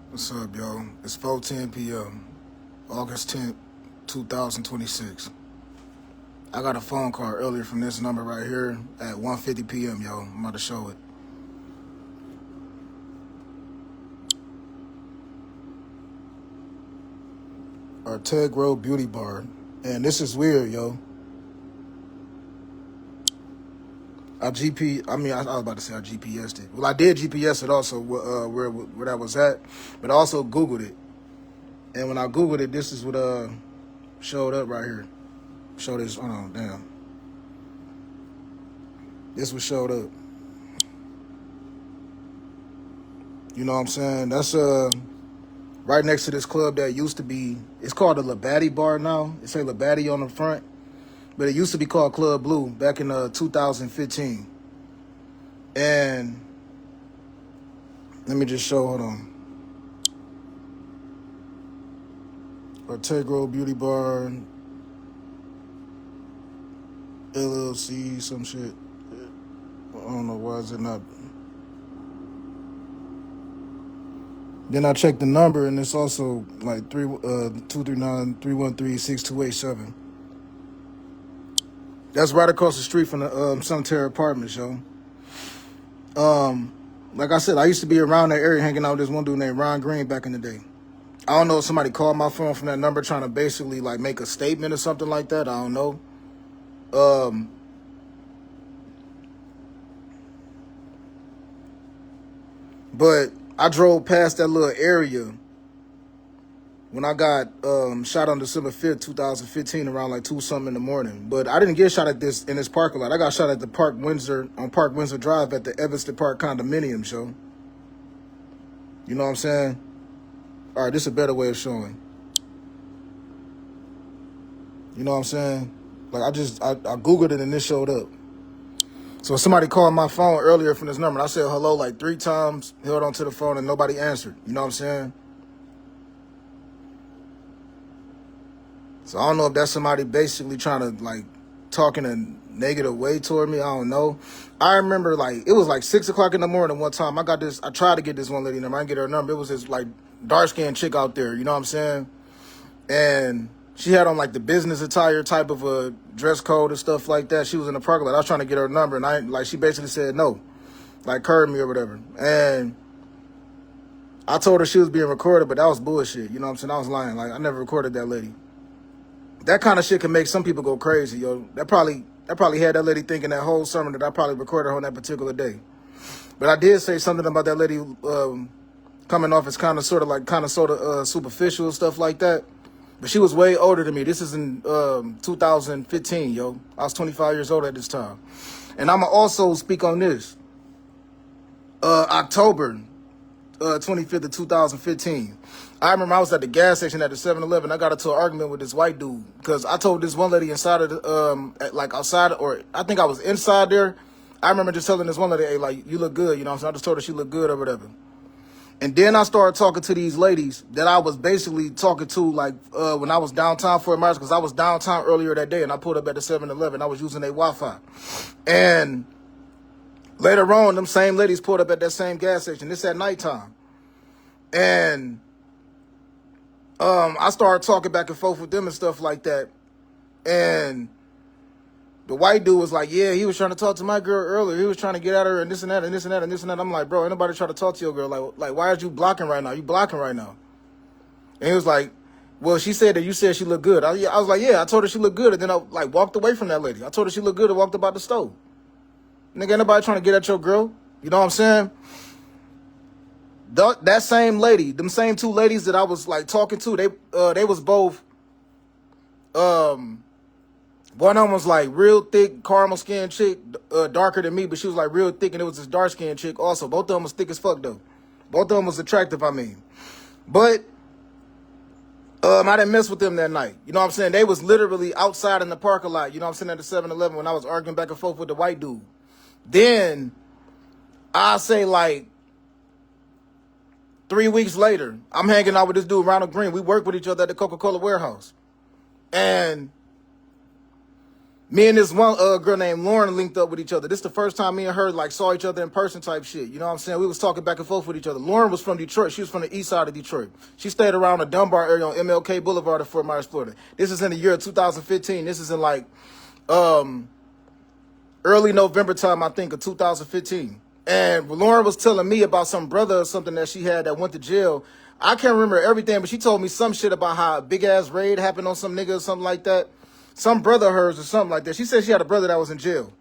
What's up, yo? It's 4:10 p.m., August 10th, 2026. I got a phone call earlier from this number right here at 1:50 p.m., yo. I'm about to show it. Artegro Beauty Bar. And this is weird, yo. I was about to say I GPS'd it. Well, I did GPS it also, where that was at, but I also Googled it. And when I Googled it, this is what showed up right here. Show this, hold on, damn. This what showed up. You know what I'm saying? That's right next to this club that used to be, it's called the Labatt Bar now. It say Labatt on the front, but it used to be called Club Blue back in 2015. And let me just show, hold on. Artegro Beauty Bar, LLC, some shit. I don't know why is it not. Then I checked the number, and it's also like 239-313-6287. That's right across the street from the Sunterra Apartments, yo. Like I said, I used to be around that area hanging out with this one dude named Ron Green back in the day. I don't know if somebody called my phone from that number trying to basically like make a statement or something like that. I don't know. But I drove past that little area when I got shot on December 5th, 2015, around like 2-something in the morning. But I didn't get shot at in this parking lot. I got shot at the Park Windsor Drive at the Evanston Park condominium show. You know what I'm saying? All right, this is a better way of showing. You know what I'm saying? Like I Googled it and this showed up. So somebody called my phone earlier from this number. And I said hello like 3 times, held onto the phone, and nobody answered. You know what I'm saying? So I don't know if that's somebody basically trying to like talk in a negative way toward me. I don't know. I remember like it was like 6 o'clock in the morning one time. I tried to get this one lady number. I didn't get her number. It was this like dark skinned chick out there. You know what I'm saying? And she had on like the business attire type of a dress code and stuff like that. She was in the parking lot. I was trying to get her number, and she basically said no, like curved me or whatever. And I told her she was being recorded, but that was bullshit. You know what I'm saying? I was lying. Like I never recorded that lady. That kind of shit can make some people go crazy, yo. That probably had that lady thinking that whole summer that I probably recorded her on that particular day. But I did say something about that lady coming off as kind of sort of superficial stuff like that. But she was way older than me. This is in 2015, yo. I was 25 years old at this time. And I'm going to also speak on this. October 25th of 2015. I remember I was at the gas station at the 7-Eleven. I got into an argument with this white dude because I told this one lady inside of the, outside, or I think I was inside there. I remember just telling this one lady, hey, like, you look good, you know what I'm saying? I just told her she looked good or whatever. And then I started talking to these ladies that I was basically talking to, like, when I was downtown Fort Myers, because I was downtown earlier that day, and I pulled up at the 7-Eleven. I was using their Wi-Fi. And later on, them same ladies pulled up at that same gas station. This at nighttime. And I started talking back and forth with them and stuff like that. And the white dude was like, yeah, he was trying to talk to my girl earlier. He was trying to get at her and this and that and this and that and this and that. I'm like, bro, ain't nobody trying to talk to your girl. Like, why are you blocking right now? You blocking right now. And he was like, well, she said that you said she looked good. I was like, yeah, I told her she looked good. And then I like walked away from that lady. I told her she looked good and walked about the stove. Nigga, ain't nobody trying to get at your girl. You know what I'm saying? That same lady, them same 2 ladies that I was like talking to, they was both, one of them was like real thick, caramel skinned chick, darker than me, but she was like real thick, and it was this dark skinned chick also. Both of them was thick as fuck though. Both of them was attractive, I mean. But I didn't mess with them that night. You know what I'm saying? They was literally outside in the parking lot, you know what I'm saying, at the 7-Eleven when I was arguing back and forth with the white dude. Then I say like 3 weeks later, I'm hanging out with this dude, Ronald Green. We work with each other at the Coca-Cola warehouse. And Me and this one girl named Lauren linked up with each other. This is the first time me and her like saw each other in person type shit. You know what I'm saying? We was talking back and forth with each other. Lauren was from Detroit. She was from the east side of Detroit. She stayed around the Dunbar area on MLK Boulevard in Fort Myers, Florida. This is in the year 2015. This is in like early November time, I think, of 2015. And Lauren was telling me about some brother or something that she had that went to jail. I can't remember everything, but she told me some shit about how a big-ass raid happened on some nigga or something like that. Some brother of hers or something like that. She said she had a brother that was in jail.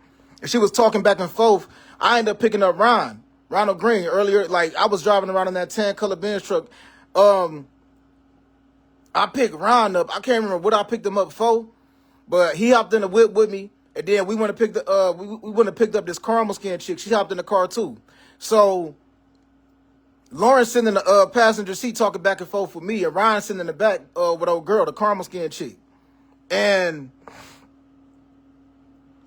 And she was talking back and forth. I ended up picking up Ronald Green, earlier. Like, I was driving around in that tan color Benz truck. I picked Ron up. I can't remember what I picked him up for, but he hopped in the whip with me. And then we went and picked we went and picked up this caramel skin chick. She hopped in the car too. So Lauren sitting in the passenger seat talking back and forth with me, and Ryan sitting in the back with old girl, the caramel skin chick. And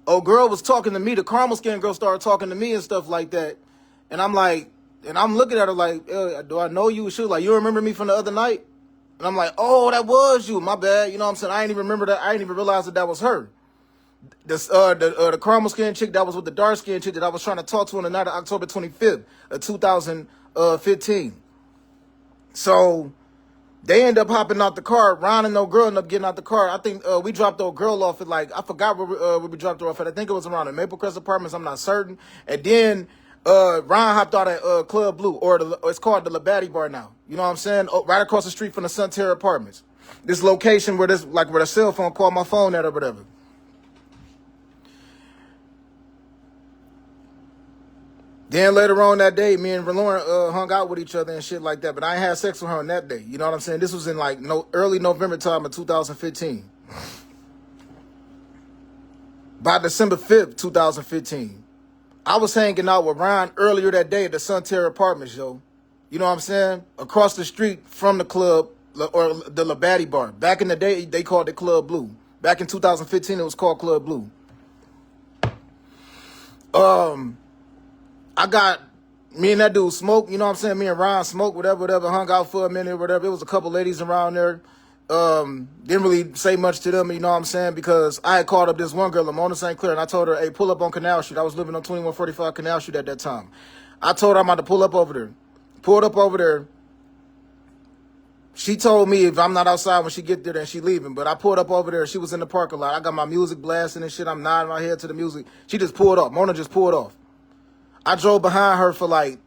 old girl was talking to me. The caramel skin girl started talking to me and stuff like that. And I'm like, and I'm looking at her like, do I know you? She was like, you remember me from the other night? And I'm like, oh, that was you. My bad. You know what I'm saying? I ain't even remember that. I didn't even realize that was her. The caramel skin chick that was with the dark skin chick that I was trying to talk to on the night of October 25th of 2015. So they end up hopping out the car. Ron and no girl end up getting out the car. I think we dropped the girl off at like, I forgot where we dropped her off at. I think it was around the Maple Crest Apartments. I'm not certain. And then Ron hopped out at Club Blue, or it's called the Labatt Bar now. You know what I'm saying? Right across the street from the Sunterra Apartments. This location where where the cell phone called my phone at or whatever. Then later on that day, me and Lauren hung out with each other and shit like that. But I ain't had sex with her on that day. You know what I'm saying? This was in like early November time of 2015. By December 5th, 2015, I was hanging out with Ryan earlier that day at the Sunterra Apartments, yo. You know what I'm saying? Across the street from the club, or the Labatt Bar. Back in the day, they called it Club Blue. Back in 2015, it was called Club Blue. I got me and that dude smoked, you know what I'm saying? Me and Ryan smoked, whatever, hung out for a minute, whatever. It was a couple ladies around there. Didn't really say much to them, you know what I'm saying? Because I had called up this one girl, Lamona St. Clair, and I told her, hey, pull up on Canal Street. I was living on 2145 Canal Street at that time. I told her I'm about to pull up over there. Pulled up over there. She told me if I'm not outside when she get there, then she leaving. But I pulled up over there. She was in the parking lot. I got my music blasting and shit. I'm nodding my head to the music. She just pulled off. Mona just pulled off. I drove behind her for like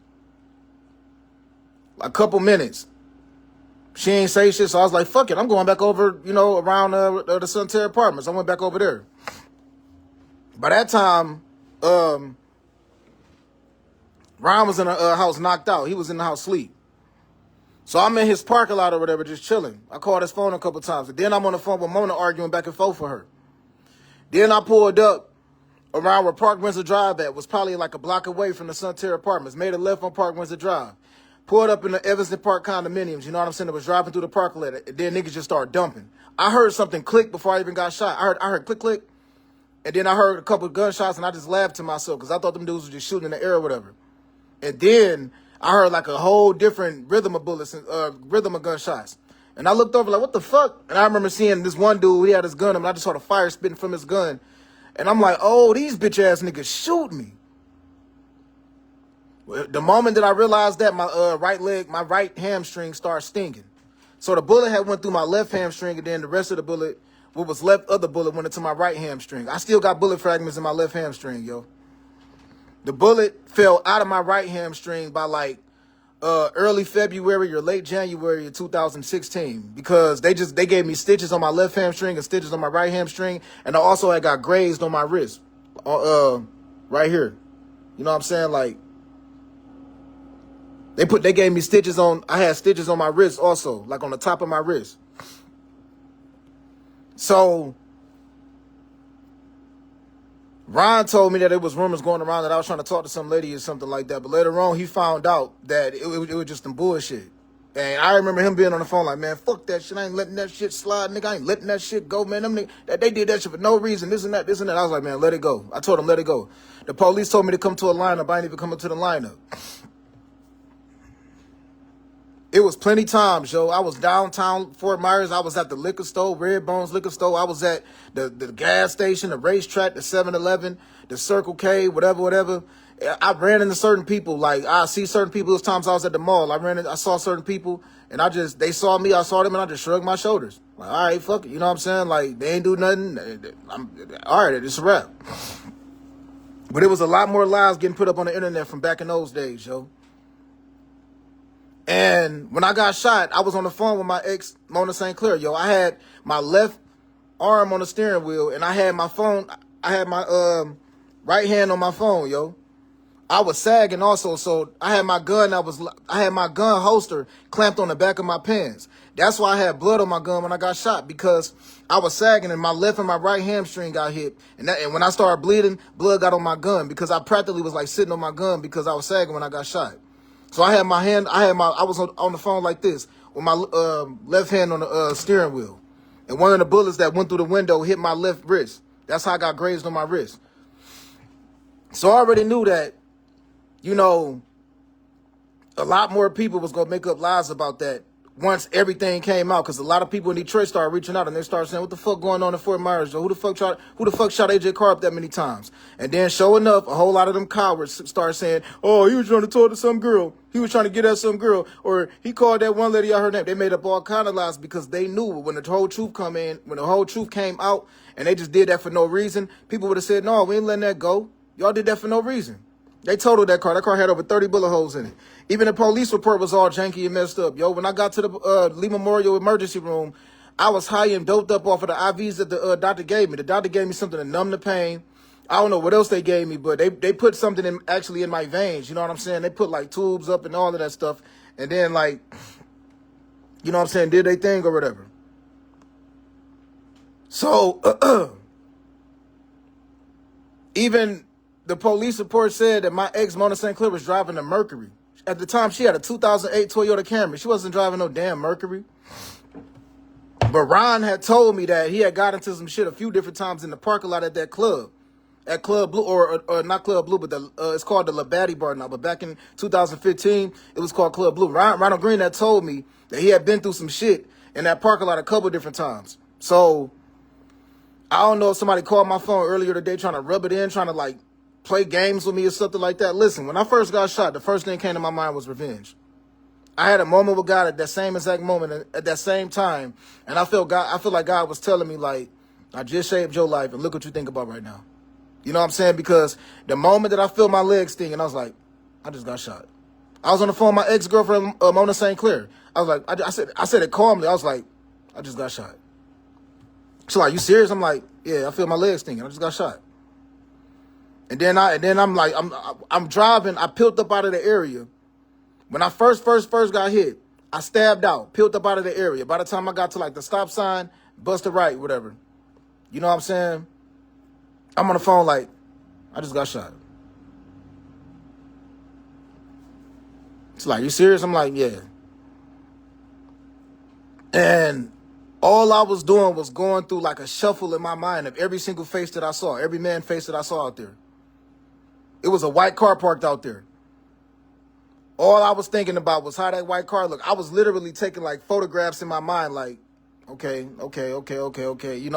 a couple minutes. She ain't say shit, so I was like, fuck it. I'm going back over, you know, around the Sunterra Apartments. I went back over there. By that time, Ryan was in a house knocked out. He was in the house asleep. So I'm in his parking lot or whatever, just chilling. I called his phone a couple times. And then I'm on the phone with Mona arguing back and forth with her. Then I pulled up around where Park Windsor Drive at, was probably like a block away from the Sunterra Apartments. Made a left on Park Windsor Drive. Pulled up in the Evanston Park condominiums, you know what I'm saying? I was driving through the parking lot, and then niggas just started dumping. I heard something click before I even got shot. I heard click, click, and then I heard a couple of gunshots, and I just laughed to myself because I thought them dudes were just shooting in the air or whatever. And then I heard like a whole different rhythm of bullets, rhythm of gunshots. And I looked over like, what the fuck? And I remember seeing this one dude, he had his gun, and I just saw the fire spitting from his gun. And I'm like, oh, these bitch-ass niggas shoot me. The moment that I realized that, my right hamstring started stinging. So the bullet had went through my left hamstring, and then the rest of the bullet, what was left of the bullet, went into my right hamstring. I still got bullet fragments in my left hamstring, yo. The bullet fell out of my right hamstring by like early February or late January of 2016, because they gave me stitches on my left hamstring and stitches on my right hamstring, and I also had got grazed on my wrist, right here. You know what I'm saying? Like they gave me stitches on. I had stitches on my wrist also, like on the top of my wrist. So Ron told me that it was rumors going around that I was trying to talk to some lady or something like that. But later on, he found out that it was just some bullshit. And I remember him being on the phone like, man, fuck that shit. I ain't letting that shit slide, nigga. I ain't letting that shit go, man. Them niggas, they did that shit for no reason, this and that, this and that. I was like, man, let it go. I told him, let it go. The police told me to come to a lineup. I ain't even coming to the lineup. It was plenty times, yo. I was downtown Fort Myers. I was at the liquor store, Red Bones liquor store. I was at the gas station, the racetrack, the 7-Eleven, the Circle K, whatever. I ran into certain people. Like, I see certain people. Those times I was at the mall. I saw certain people, and they saw me, I saw them, and I just shrugged my shoulders. Like, all right, fuck it. You know what I'm saying? Like, they ain't do nothing. All right, it's a wrap. But it was a lot more lies getting put up on the internet from back in those days, yo. And when I got shot, I was on the phone with my ex, Mona St. Clair. Yo, I had my left arm on the steering wheel, and I had my phone. I had my right hand on my phone, yo. I was sagging also, so I had my gun. I had my gun holster clamped on the back of my pants. That's why I had blood on my gun when I got shot, because I was sagging and my left and my right hamstring got hit. And when I started bleeding, blood got on my gun because I practically was like sitting on my gun because I was sagging when I got shot. So I had I was on the phone like this with my left hand on the steering wheel. And one of the bullets that went through the window hit my left wrist. That's how I got grazed on my wrist. So I already knew that, you know, a lot more people was going to make up lies about that once everything came out, because a lot of people in Detroit started reaching out and they started saying, what the fuck going on in Fort Myers? Who the fuck shot AJ Carr up that many times? And then sure enough, a whole lot of them cowards started saying, oh, he was trying to talk to some girl. He was trying to get at some girl. Or he called that one lady out her name. They made up all kind of lies because they knew when the whole truth came out and they just did that for no reason, people would have said, no, we ain't letting that go. Y'all did that for no reason. They totaled that car. That car had over 30 bullet holes in it. Even the police report was all janky and messed up. Yo, when I got to the Lee Memorial emergency room, I was high and doped up off of the IVs that the doctor gave me. The doctor gave me something to numb the pain. I don't know what else they gave me, but they put something in my veins. You know what I'm saying? They put like tubes up and all of that stuff. And then like, you know what I'm saying, did they thing or whatever. So, even the police report said that my ex, Mona St. Clair, was driving a Mercury. At the time, she had a 2008 Toyota Camry. She wasn't driving no damn Mercury. But Ron had told me that he had got into some shit a few different times in the parking lot at that club. At Club Blue, or not Club Blue, but it's called the Labatt Bar now. But back in 2015, it was called Club Blue. Ronald Green had told me that he had been through some shit in that parking lot a couple different times. So, I don't know if somebody called my phone earlier today trying to rub it in, trying to like play games with me or something like that. Listen, when I first got shot, the first thing that came to my mind was revenge. I had a moment with God at that same exact moment, at that same time, and I feel like God was telling me, like, I just saved your life, and look what you think about right now. You know what I'm saying? Because the moment that I felt my legs stinging, I was like, I just got shot. I was on the phone with my ex-girlfriend, Mona St. Clair. I was like, I said it calmly. I was like, I just got shot. She's like, you serious? I'm like, yeah, I feel my legs stinging. I just got shot. And then I'm like, I'm driving. I peeled up out of the area. When I first got hit, I stabbed out, peeled up out of the area. By the time I got to like the stop sign, bust the right, whatever. You know what I'm saying? I'm on the phone like, I just got shot. It's like, you serious? I'm like, yeah. And all I was doing was going through like a shuffle in my mind of every single face that I saw, every man face that I saw out there. It was a white car parked out there. All I was thinking about was how that white car looked. I was literally taking like photographs in my mind, like, okay. You know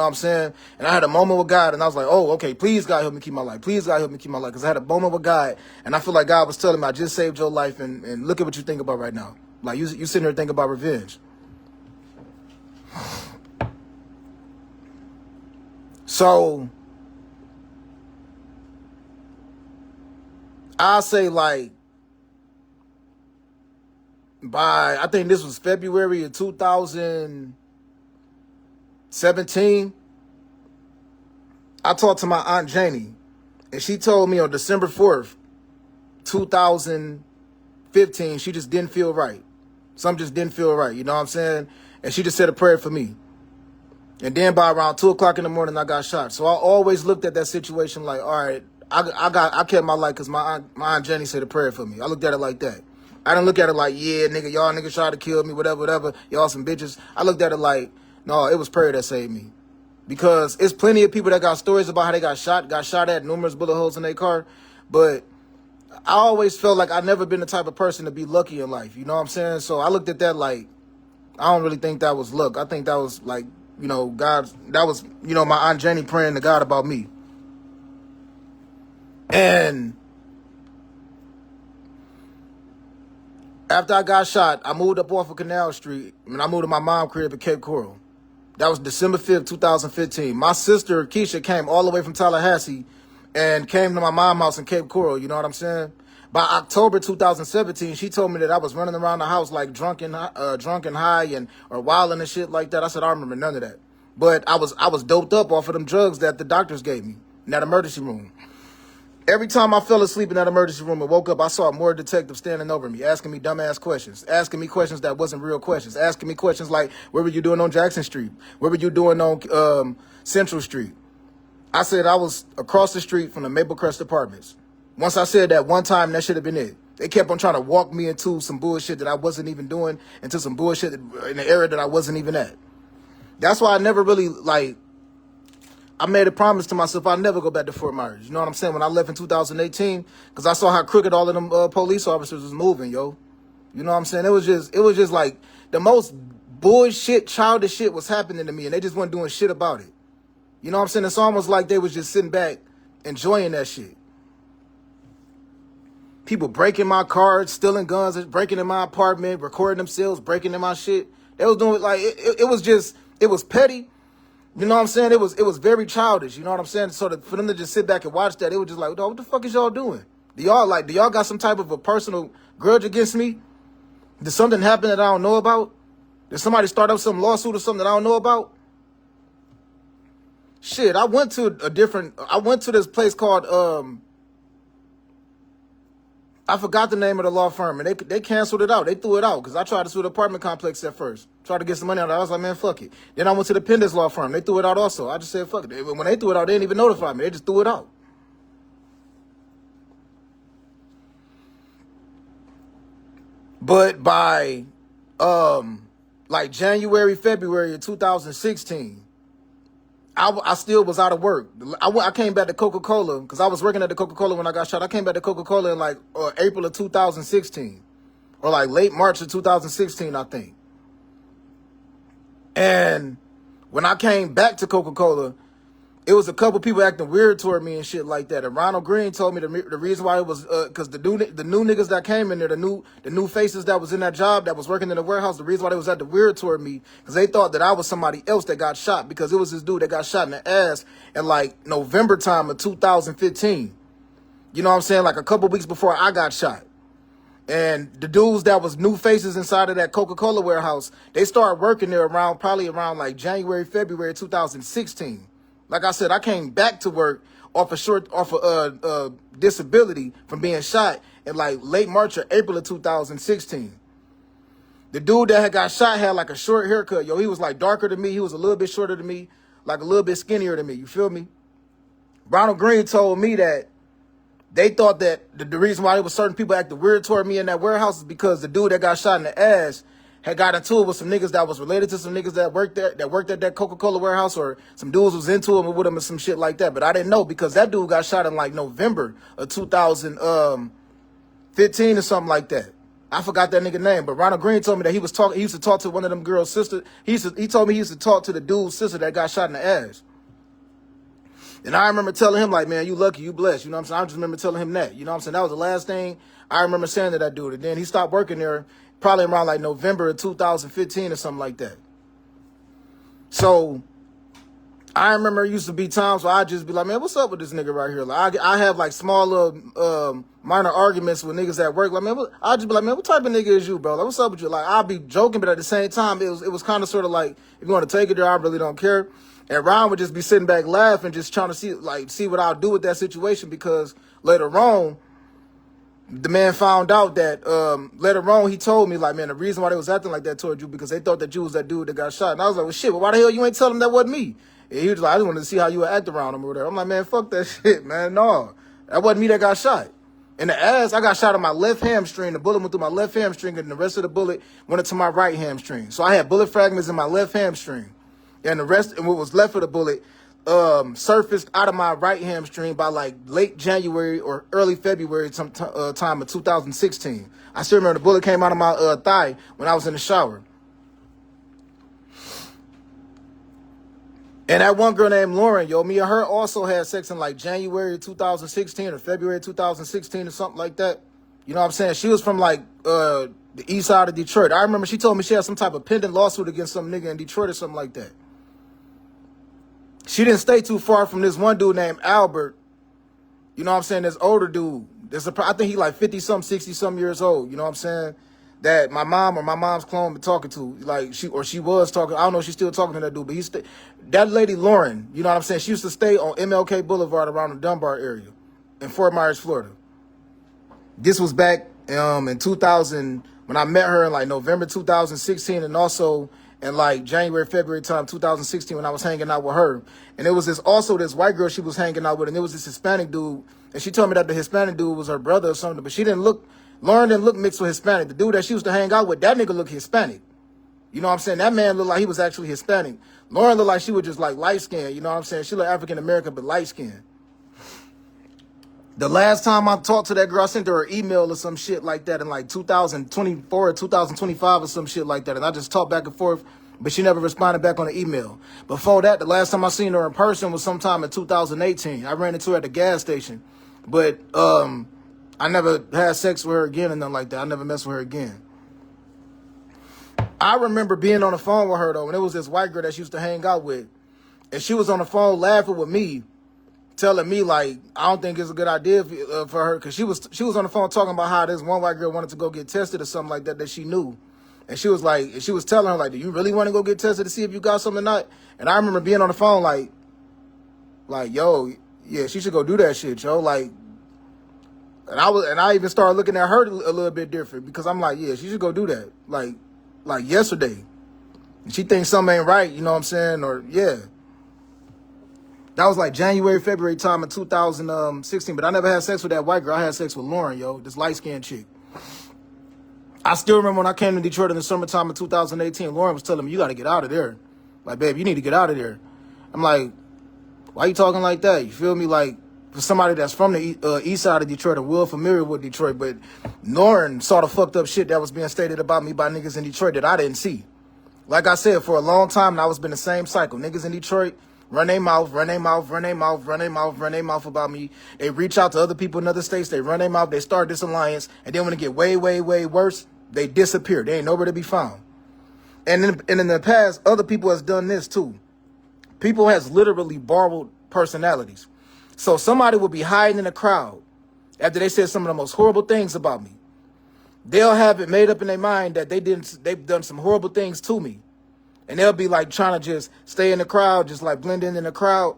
what I'm saying? And I had a moment with God, and I was like, oh, okay, please God help me keep my life. Please God help me keep my life. Because I had a moment with God, and I feel like God was telling me, I just saved your life, and look at what you think about right now. Like, you sitting there thinking about revenge. So, I'll say like, I think this was February of 2017, I talked to my Aunt Janie, and she told me on December 4th, 2015, she just didn't feel right. Something just didn't feel right, you know what I'm saying? And she just said a prayer for me. And then by around 2 o'clock in the morning, I got shot. So I always looked at that situation like, all right, I kept my life because my Aunt Jenny said a prayer for me. I looked at it like that. I didn't look at it like, yeah, nigga, y'all niggas tried to kill me, whatever, y'all some bitches. I looked at it like, no, it was prayer that saved me. Because it's plenty of people that got stories about how they got shot at, numerous bullet holes in their car. But I always felt like I never been the type of person to be lucky in life. You know what I'm saying? So I looked at that like, I don't really think that was luck. I think that was like, God, that was, my Aunt Jenny praying to God about me. And after I got shot, I moved up off of Canal Street, and I moved to my mom's crib at Cape Coral. That was December 5th, 2015. My sister, Keisha, came all the way from Tallahassee and came to my mom's house in Cape Coral, you know what I'm saying? By October 2017, she told me that I was running around the house like drunk and high or wilding and shit like that. I said, I don't remember none of that. But I was doped up off of them drugs that the doctors gave me in that emergency room. Every time I fell asleep in that emergency room and woke up, I saw more detectives standing over me, asking me dumbass questions, asking me questions that wasn't real questions, asking me questions like, what were you doing on Jackson Street? What were you doing on Central Street? I said I was across the street from the Maple Crest Apartments. Once I said that one time, that should have been it. They kept on trying to walk me into some bullshit that I wasn't even doing, into some bullshit in the area that I wasn't even at. That's why I never really, I made a promise to myself I'd never go back to Fort Myers. You know what I'm saying? When I left in 2018, because I saw how crooked all of them police officers was moving, yo. You know what I'm saying? It was just like the most bullshit, childish shit was happening to me, and they just weren't doing shit about it. You know what I'm saying? It's almost like they was just sitting back, enjoying that shit. People breaking my cars, stealing guns, breaking in my apartment, recording themselves, breaking in my shit. They was doing it was petty. You know what I'm saying? It was very childish. You know what I'm saying? So for them to just sit back and watch that, it was just like, what the fuck is y'all doing? Do y'all got some type of a personal grudge against me? Did something happen that I don't know about? Did somebody start up some lawsuit or something that I don't know about? Shit, I went to this place called, I forgot the name of the law firm, and they canceled it out. They threw it out because I tried to sue the apartment complex at first. Tried to get some money out of it. I was like, man, fuck it. Then I went to the Pendus law firm. They threw it out also. I just said, fuck it. When they threw it out, they didn't even notify me. They just threw it out. But by, January, February of 2016, I still was out of work. I came back to Coca-Cola because I was working at the Coca-Cola when I got shot. I came back to Coca-Cola in April of 2016 or late March of 2016, I think. And when I came back to Coca-Cola, it was a couple people acting weird toward me and shit like that. And Ronald Green told me the reason why it was because the new niggas that came in there, the new faces that was in that job that was working in the warehouse, the reason why they was acting weird toward me because they thought that I was somebody else that got shot because it was this dude that got shot in the ass in November time of 2015. You know what I'm saying? A couple weeks before I got shot. And the dudes that was new faces inside of that Coca-Cola warehouse, they started working there probably around January, February 2016. Like I said, I came back to work off a disability from being shot in late March or April of 2016. The dude that had got shot had a short haircut. Yo, he was darker than me. He was a little bit shorter than me, a little bit skinnier than me. You feel me? Ronald Green told me that they thought that the reason why there was certain people acting weird toward me in that warehouse is because the dude that got shot in the ass had got into it with some niggas that was related to some niggas that worked at that Coca-Cola warehouse, or some dudes was into him with him or some shit like that. But I didn't know because that dude got shot in November of 2015 or something like that. I forgot that nigga name, but Ronald Green told me that he used to talk to one of them girls' sister. He told me he used to talk to the dude's sister that got shot in the ass. And I remember telling him, man, you lucky, you blessed. You know what I'm saying? I just remember telling him that. You know what I'm saying? That was the last thing I remember saying to that dude. And then he stopped working there probably around November of 2015 or something like that. So I remember it used to be times where I'd just be like, man, what's up with this nigga right here? I have small little minor arguments with niggas at work. I'd just be like, man, what type of nigga is you, bro? What's up with you? I'll be joking, but at the same time, it was kind of sort of if you want to take it there, I really don't care. And Ron would just be sitting back laughing, just trying to see what I'll do with that situation, because later on, the man found out that later on he told me man, the reason why they was acting like that toward you because they thought that you was that dude that got shot. And I was like, well, shit, why the hell you ain't tell them that wasn't me? And he was like, I just wanted to see how you would act around him or whatever. I'm like, man, fuck that shit, man. No, that wasn't me that got shot. In the ass, I got shot on my left hamstring. The bullet went through my left hamstring, and the rest of the bullet went into my right hamstring. So I had bullet fragments in my left hamstring. And the rest, and what was left of the bullet, surfaced out of my right hamstring by like late January or early February time of 2016. I still remember the bullet came out of my thigh when I was in the shower. And that one girl named Lauren, yo, me and her also had sex in like January 2016 or February 2016 or something like that. You know what I'm saying? She was from like the east side of Detroit. I remember she told me she had some type of pending lawsuit against some nigga in Detroit or something like that. She didn't stay too far from this one dude named Albert. You know what I'm saying? This older dude. I think he like 50-something, 60-something years old. You know what I'm saying? That my mom or my mom's clone been talking to. Like, she was talking. I don't know if she's still talking to that dude. But that lady, Lauren, you know what I'm saying? She used to stay on MLK Boulevard around the Dunbar area in Fort Myers, Florida. This was back in 2000 when I met her in like November 2016 and also in like January, February time 2016 when I was hanging out with her. And it was this white girl she was hanging out with, and it was this Hispanic dude. And she told me that the Hispanic dude was her brother or something, but Lauren didn't look mixed with Hispanic. The dude that she used to hang out with, that nigga looked Hispanic. You know what I'm saying? That man looked like he was actually Hispanic. Lauren looked like she was just like light-skinned. You know what I'm saying? She looked African-American, but light-skinned. The last time I talked to that girl, I sent her an email or some shit like that in like 2024 or 2025 or some shit like that. And I just talked back and forth, but she never responded back on the email. Before that, the last time I seen her in person was sometime in 2018. I ran into her at the gas station. But I never had sex with her again and nothing like that. I never messed with her again. I remember being on the phone with her, though, and it was this white girl that she used to hang out with. And she was on the phone laughing with me, telling me, like, I don't think it's a good idea for her, because she was on the phone talking about how this one white girl wanted to go get tested or something like that she knew. And she was telling her, like, do you really want to go get tested to see if you got something or not? And I remember being on the phone like, yo, yeah, she should go do that shit, yo. Like, and I even started looking at her a little bit different, because I'm like, yeah, she should go do that. Like yesterday. And she thinks something ain't right, you know what I'm saying? Or, yeah. That was like January, February time of 2016. But I never had sex with that white girl. I had sex with Lauren, yo, this light-skinned chick. I still remember when I came to Detroit in the summertime of 2018, Lauren was telling me, you got to get out of there. Like, babe, you need to get out of there. I'm like, why you talking like that? You feel me? Like, for somebody that's from the east side of Detroit and well familiar with Detroit, but Lauren saw the fucked up shit that was being stated about me by niggas in Detroit that I didn't see. Like I said, for a long time now, it's been the same cycle. Niggas in Detroit run their mouth about me. They reach out to other people in other states. They run their mouth. They start this alliance. And then when it get way, way, way worse, they disappear. They ain't nowhere to be found. And in the past, other people has done this too. People has literally borrowed personalities. So somebody will be hiding in the crowd after they said some of the most horrible things about me. They'll have it made up in their mind that they've done some horrible things to me. And they'll be like trying to just stay in the crowd, just like blend in the crowd.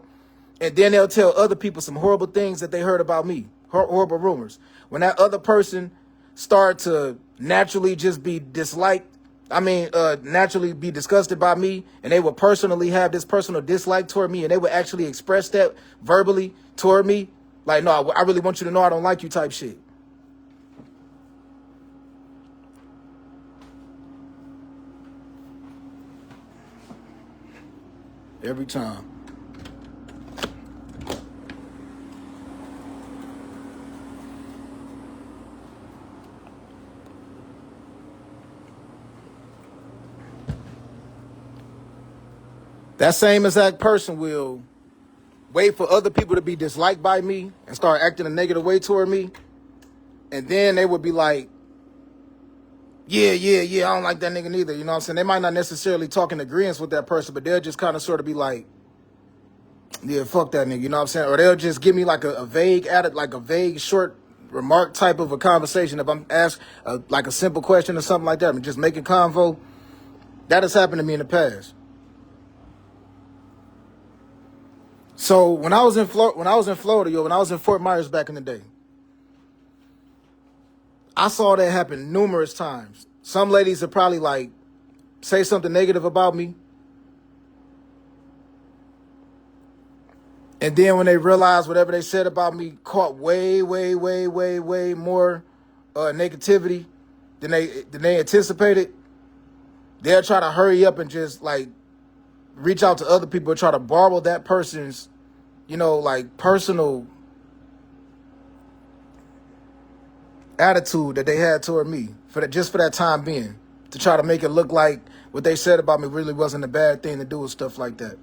And then they'll tell other people some horrible things that they heard about me, horrible rumors. When that other person start to naturally just be naturally be disgusted by me, and they will personally have this personal dislike toward me, and they will actually express that verbally toward me. Like, no, I really want you to know I don't like you type shit. Every time. That same exact person will wait for other people to be disliked by me and start acting a negative way toward me. And then they would be like, yeah, I don't like that nigga neither. You know what I'm saying? They might not necessarily talk in agreement with that person, but they'll just kind of sort of be like, yeah, fuck that nigga. You know what I'm saying? Or they'll just give me like a vague short remark type of a conversation. If I'm asked like a simple question or something like that, I'm just making convo. That has happened to me in the past. So when I was in Florida, when I was in Fort Myers back in the day, I saw that happen numerous times. Some ladies would probably like say something negative about me. And then when they realized whatever they said about me caught way more negativity than they anticipated, they'll try to hurry up and just like reach out to other people and try to borrow that person's, you know, like personal attitude that they had toward me for that, just for that time being, to try to make it look like what they said about me really wasn't a bad thing to do and stuff like that.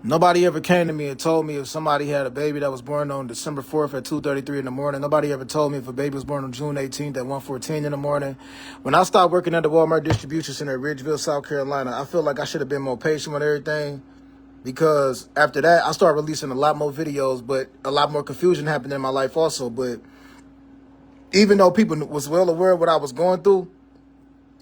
Nobody ever came to me and told me if somebody had a baby that was born on December 4th at 2:33 in the morning. Nobody ever told me if a baby was born on June 18th at 1:14 in the morning. When I stopped working at the Walmart distribution center in Ridgeville, South Carolina, I feel like I should have been more patient with everything, because after that, I started releasing a lot more videos, but a lot more confusion happened in my life also. But even though people was well aware of what I was going through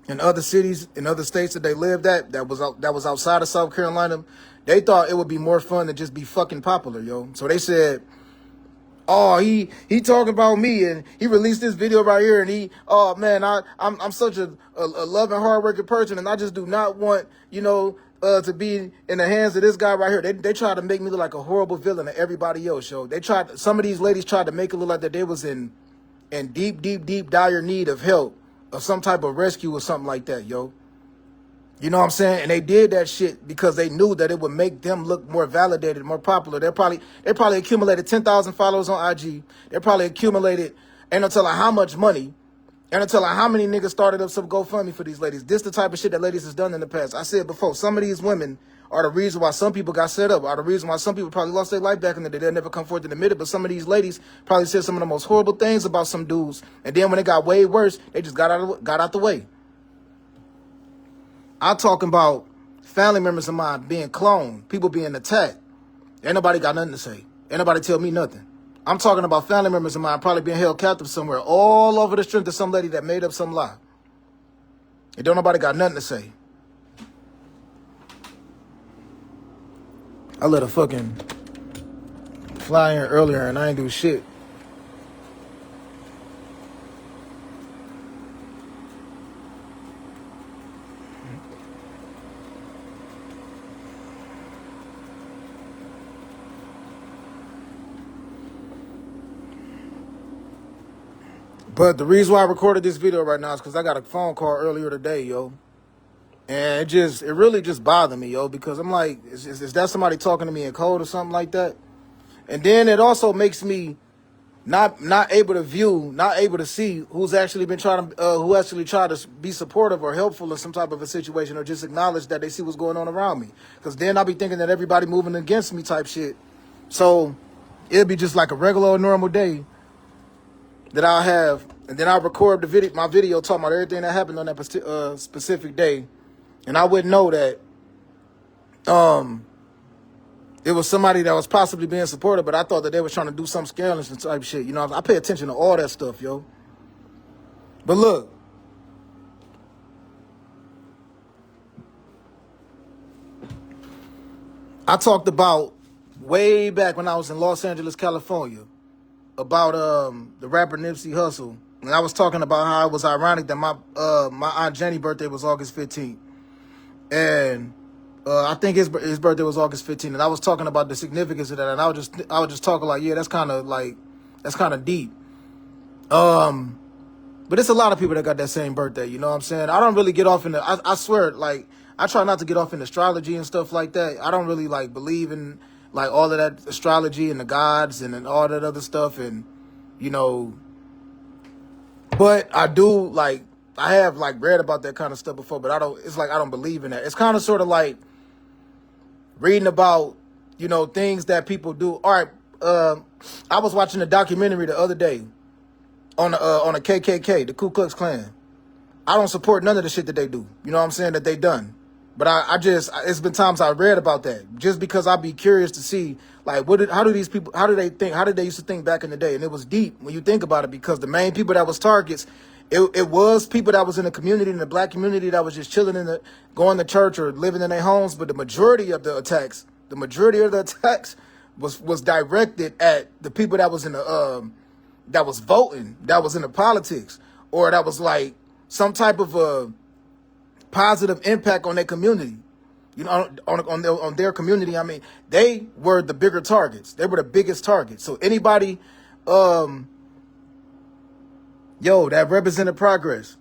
in other cities, in other states that they lived at, that was outside of South Carolina, they thought it would be more fun to just be fucking popular, yo. So they said, oh, he talking about me, and he released this video right here, and oh man, I'm such a loving, hardworking person, and I just do not want, you know, to be in the hands of this guy right here. They tried to make me look like a horrible villain to everybody else, yo. Some of these ladies tried to make it look like that they was in deep dire need of help, of some type of rescue or something like that, yo. You know what I'm saying? And they did that shit because they knew that it would make them look more validated, more popular. They probably accumulated 10,000 followers on IG. They probably accumulated, ain't no telling how much money, ain't no telling how many niggas started up some GoFundMe for these ladies. This the type of shit that ladies has done in the past. I said before, some of these women are the reason why some people got set up, are the reason why some people probably lost their life back in the day. They'll never come forward and admit it, but some of these ladies probably said some of the most horrible things about some dudes, and then when it got way worse, they just got out the way. I'm talking about family members of mine being cloned, people being attacked. Ain't nobody got nothing to say. Ain't nobody tell me nothing. I'm talking about family members of mine probably being held captive somewhere, all over the strength of some lady that made up some lie. And don't nobody got nothing to say. I let a fucking fly in earlier and I ain't do shit. But the reason why I recorded this video right now is because I got a phone call earlier today, yo. And it really just bothered me, yo, because I'm like, is that somebody talking to me in code or something like that? And then it also makes me not able to see who's actually been who actually tried to be supportive or helpful in some type of a situation, or just acknowledge that they see what's going on around me. Because then I'll be thinking that everybody moving against me type shit. So it'll be just like a regular normal day that I'll have, and then I'll record my video talking about everything that happened on that specific day, and I wouldn't know that it was somebody that was possibly being supported, but I thought that they was trying to do some scandalous type shit. You know, I pay attention to all that stuff, yo. But look, I talked about way back when I was in Los Angeles, California, about the rapper Nipsey Hussle, and I was talking about how it was ironic that my Aunt Jenny's birthday was August 15th, and I think his birthday was August 15th, and I was talking about the significance of that, and I was just talking like, yeah, that's kind of deep, but it's a lot of people that got that same birthday, you know what I'm saying? I don't really get off in I swear, like, I try not to get off in astrology and stuff like that. I don't really like believe in like all of that astrology and the gods and all that other stuff, and you know, but I do, like, I have like read about that kind of stuff before, but I don't believe in that. It's kind of sort of like reading about, you know, things that people do. All right, I was watching a documentary the other day on the KKK, the Ku Klux Klan. I don't support none of the shit that they do. You know what I'm saying, that they done. But it's been times I read about that, just because I'd be curious to see, like, how do they think, how did they used to think back in the day? And it was deep when you think about it, because the main people that was targets, it was people that was in the community, in the black community, that was just chilling going to church or living in their homes. But the majority of the attacks was directed at the people that was in that was voting, that was in the politics, or that was like some type of a positive impact on their community. You know, on their community. I mean, they were the bigger targets. They were the biggest targets. So anybody, that represented progress.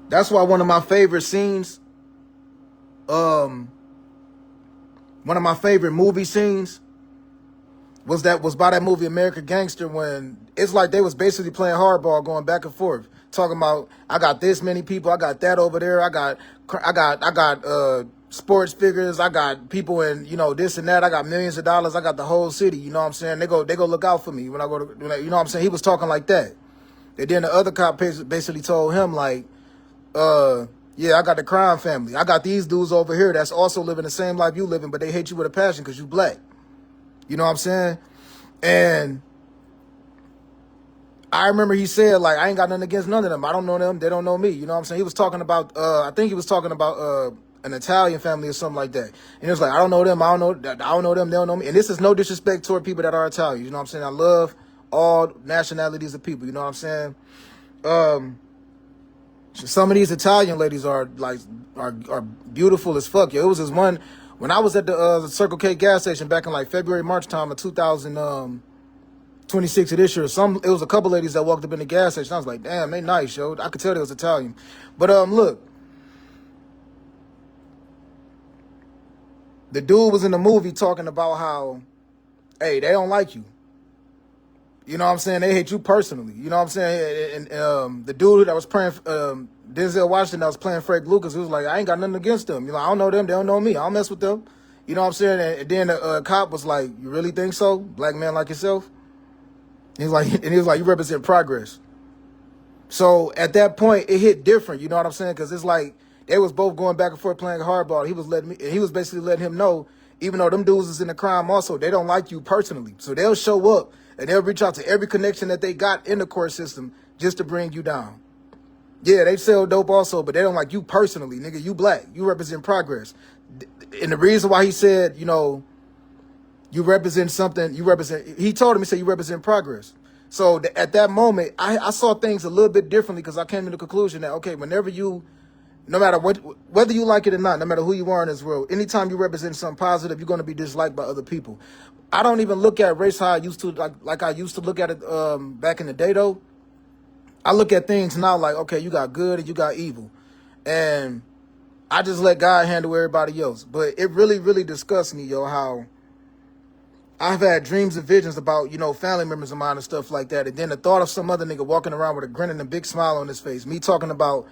That's why one of my favorite scenes, one of my favorite movie scenes was by that movie American Gangster, when it's like they was basically playing hardball, going back and forth, talking about, I got this many people, I got that over there, I got sports figures, I got people in, this and that, I got millions of dollars, I got the whole city, you know what I'm saying? They go look out for me when I go to, you know what I'm saying? He was talking like that. And then the other cop basically told him like, yeah, I got the crime family. I got these dudes over here that's also living the same life you living, but they hate you with a passion because you black. You know what I'm saying? And I remember he said, like, I ain't got nothing against none of them. I don't know them. They don't know me. You know what I'm saying? He was talking about, I think he was talking about an Italian family or something like that. And he was like, I don't know them. I don't know them. They don't know me. And this is no disrespect toward people that are Italian. You know what I'm saying? I love all nationalities of people. You know what I'm saying? Some of these Italian ladies are beautiful as fuck. Yo, it was this one when I was at the Circle K gas station back in like February, March time of 2026 of this year. It was a couple ladies that walked up in the gas station. I was like, damn, they nice, yo. I could tell they was Italian. But look, the dude was in the movie talking about how, hey, they don't like you. You know what I'm saying? They hate you personally. You know what I'm saying? And the dude that was playing, Denzel Washington, that was playing Frank Lucas, he was like, I ain't got nothing against them. I don't know them. They don't know me. I don't mess with them. You know what I'm saying? And then the cop was like, you really think so? Black man like yourself? He was like, you represent progress. So at that point, it hit different. You know what I'm saying? Because it's like they was both going back and forth playing hardball. He was basically letting him know, even though them dudes is in the crime also, they don't like you personally. So they'll show up and they'll reach out to every connection that they got in the court system just to bring you down. Yeah, they sell dope also, but they don't like you personally, nigga. You black. You represent progress. And the reason why he said, you represent something, he told him, he said, you represent progress. So at that moment, I saw things a little bit differently because I came to the conclusion that, okay, no matter whether you like it or not, no matter who you are in this world, anytime you represent something positive, you're going to be disliked by other people. I don't even look at race how I used to, like I used to look at it back in the day, though. I look at things now like, okay, you got good and you got evil. And I just let God handle everybody else. But it really, really disgusts me, yo, how I've had dreams and visions about, family members of mine and stuff like that. And then the thought of some other nigga walking around with a grin and a big smile on his face, me talking about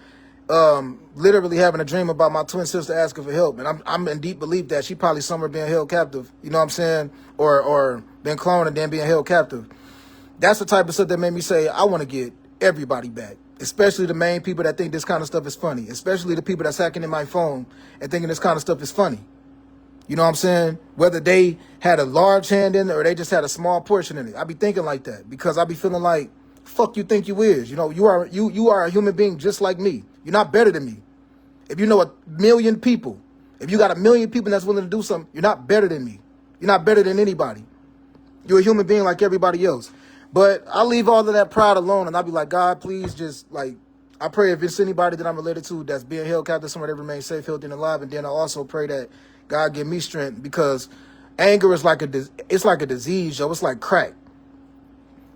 literally having a dream about my twin sister asking for help. And I'm in deep belief that she probably somewhere being held captive, you know what I'm saying? Or been cloned and then being held captive. That's the type of stuff that made me say, I want to get everybody back, especially the main people that think this kind of stuff is funny, especially the people that's hacking in my phone and thinking this kind of stuff is funny. You know what I'm saying? Whether they had a large hand in it or they just had a small portion in it. I be thinking like that because I be feeling like, fuck you think you is. You are a human being just like me. You're not better than me. If you know 1 million people, if you got 1 million people that's willing to do something, you're not better than me. You're not better than anybody. You're a human being like everybody else. But I leave all of that pride alone and I'll be like, God, please just I pray if it's anybody that I'm related to that's being held captive, somebody that remains safe, healthy, and alive. And then I also pray that God give me strength because anger is like a disease, yo. It's like crack.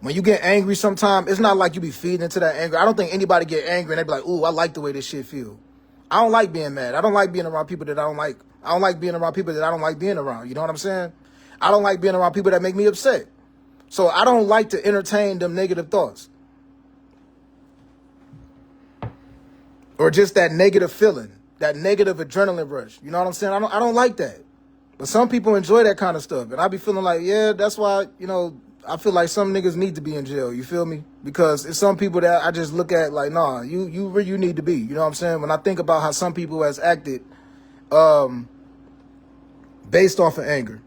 When you get angry sometimes, it's not like you be feeding into that anger. I don't think anybody get angry and they be like, ooh, I like the way this shit feel. I don't like being mad. I don't like being around people that I don't like. I don't like being around people that I don't like being around. You know what I'm saying? I don't like being around people that make me upset. So I don't like to entertain them negative thoughts. Or just that negative feeling, that negative adrenaline rush. You know what I'm saying? I don't like that. But some people enjoy that kind of stuff. And I be feeling like, yeah, that's why, I feel like some niggas need to be in jail. You feel me? Because it's some people that I just look at like, nah, you need to be. You know what I'm saying? When I think about how some people has acted based off of anger.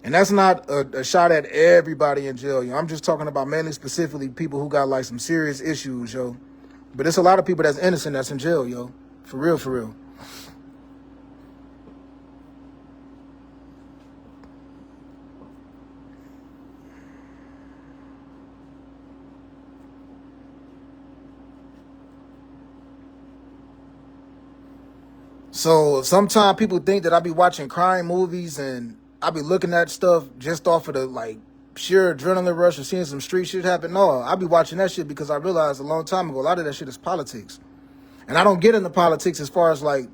And that's not a shot at everybody in jail, yo. I'm just talking about mainly specifically people who got like some serious issues, yo. But it's a lot of people that's innocent that's in jail, yo. For real, for real. So sometimes people think that I be watching crime movies and I be looking at stuff just off of the like pure adrenaline rush or seeing some street shit happen. No, I be watching that shit because I realized a long time ago a lot of that shit is politics. And I don't get into politics as far as like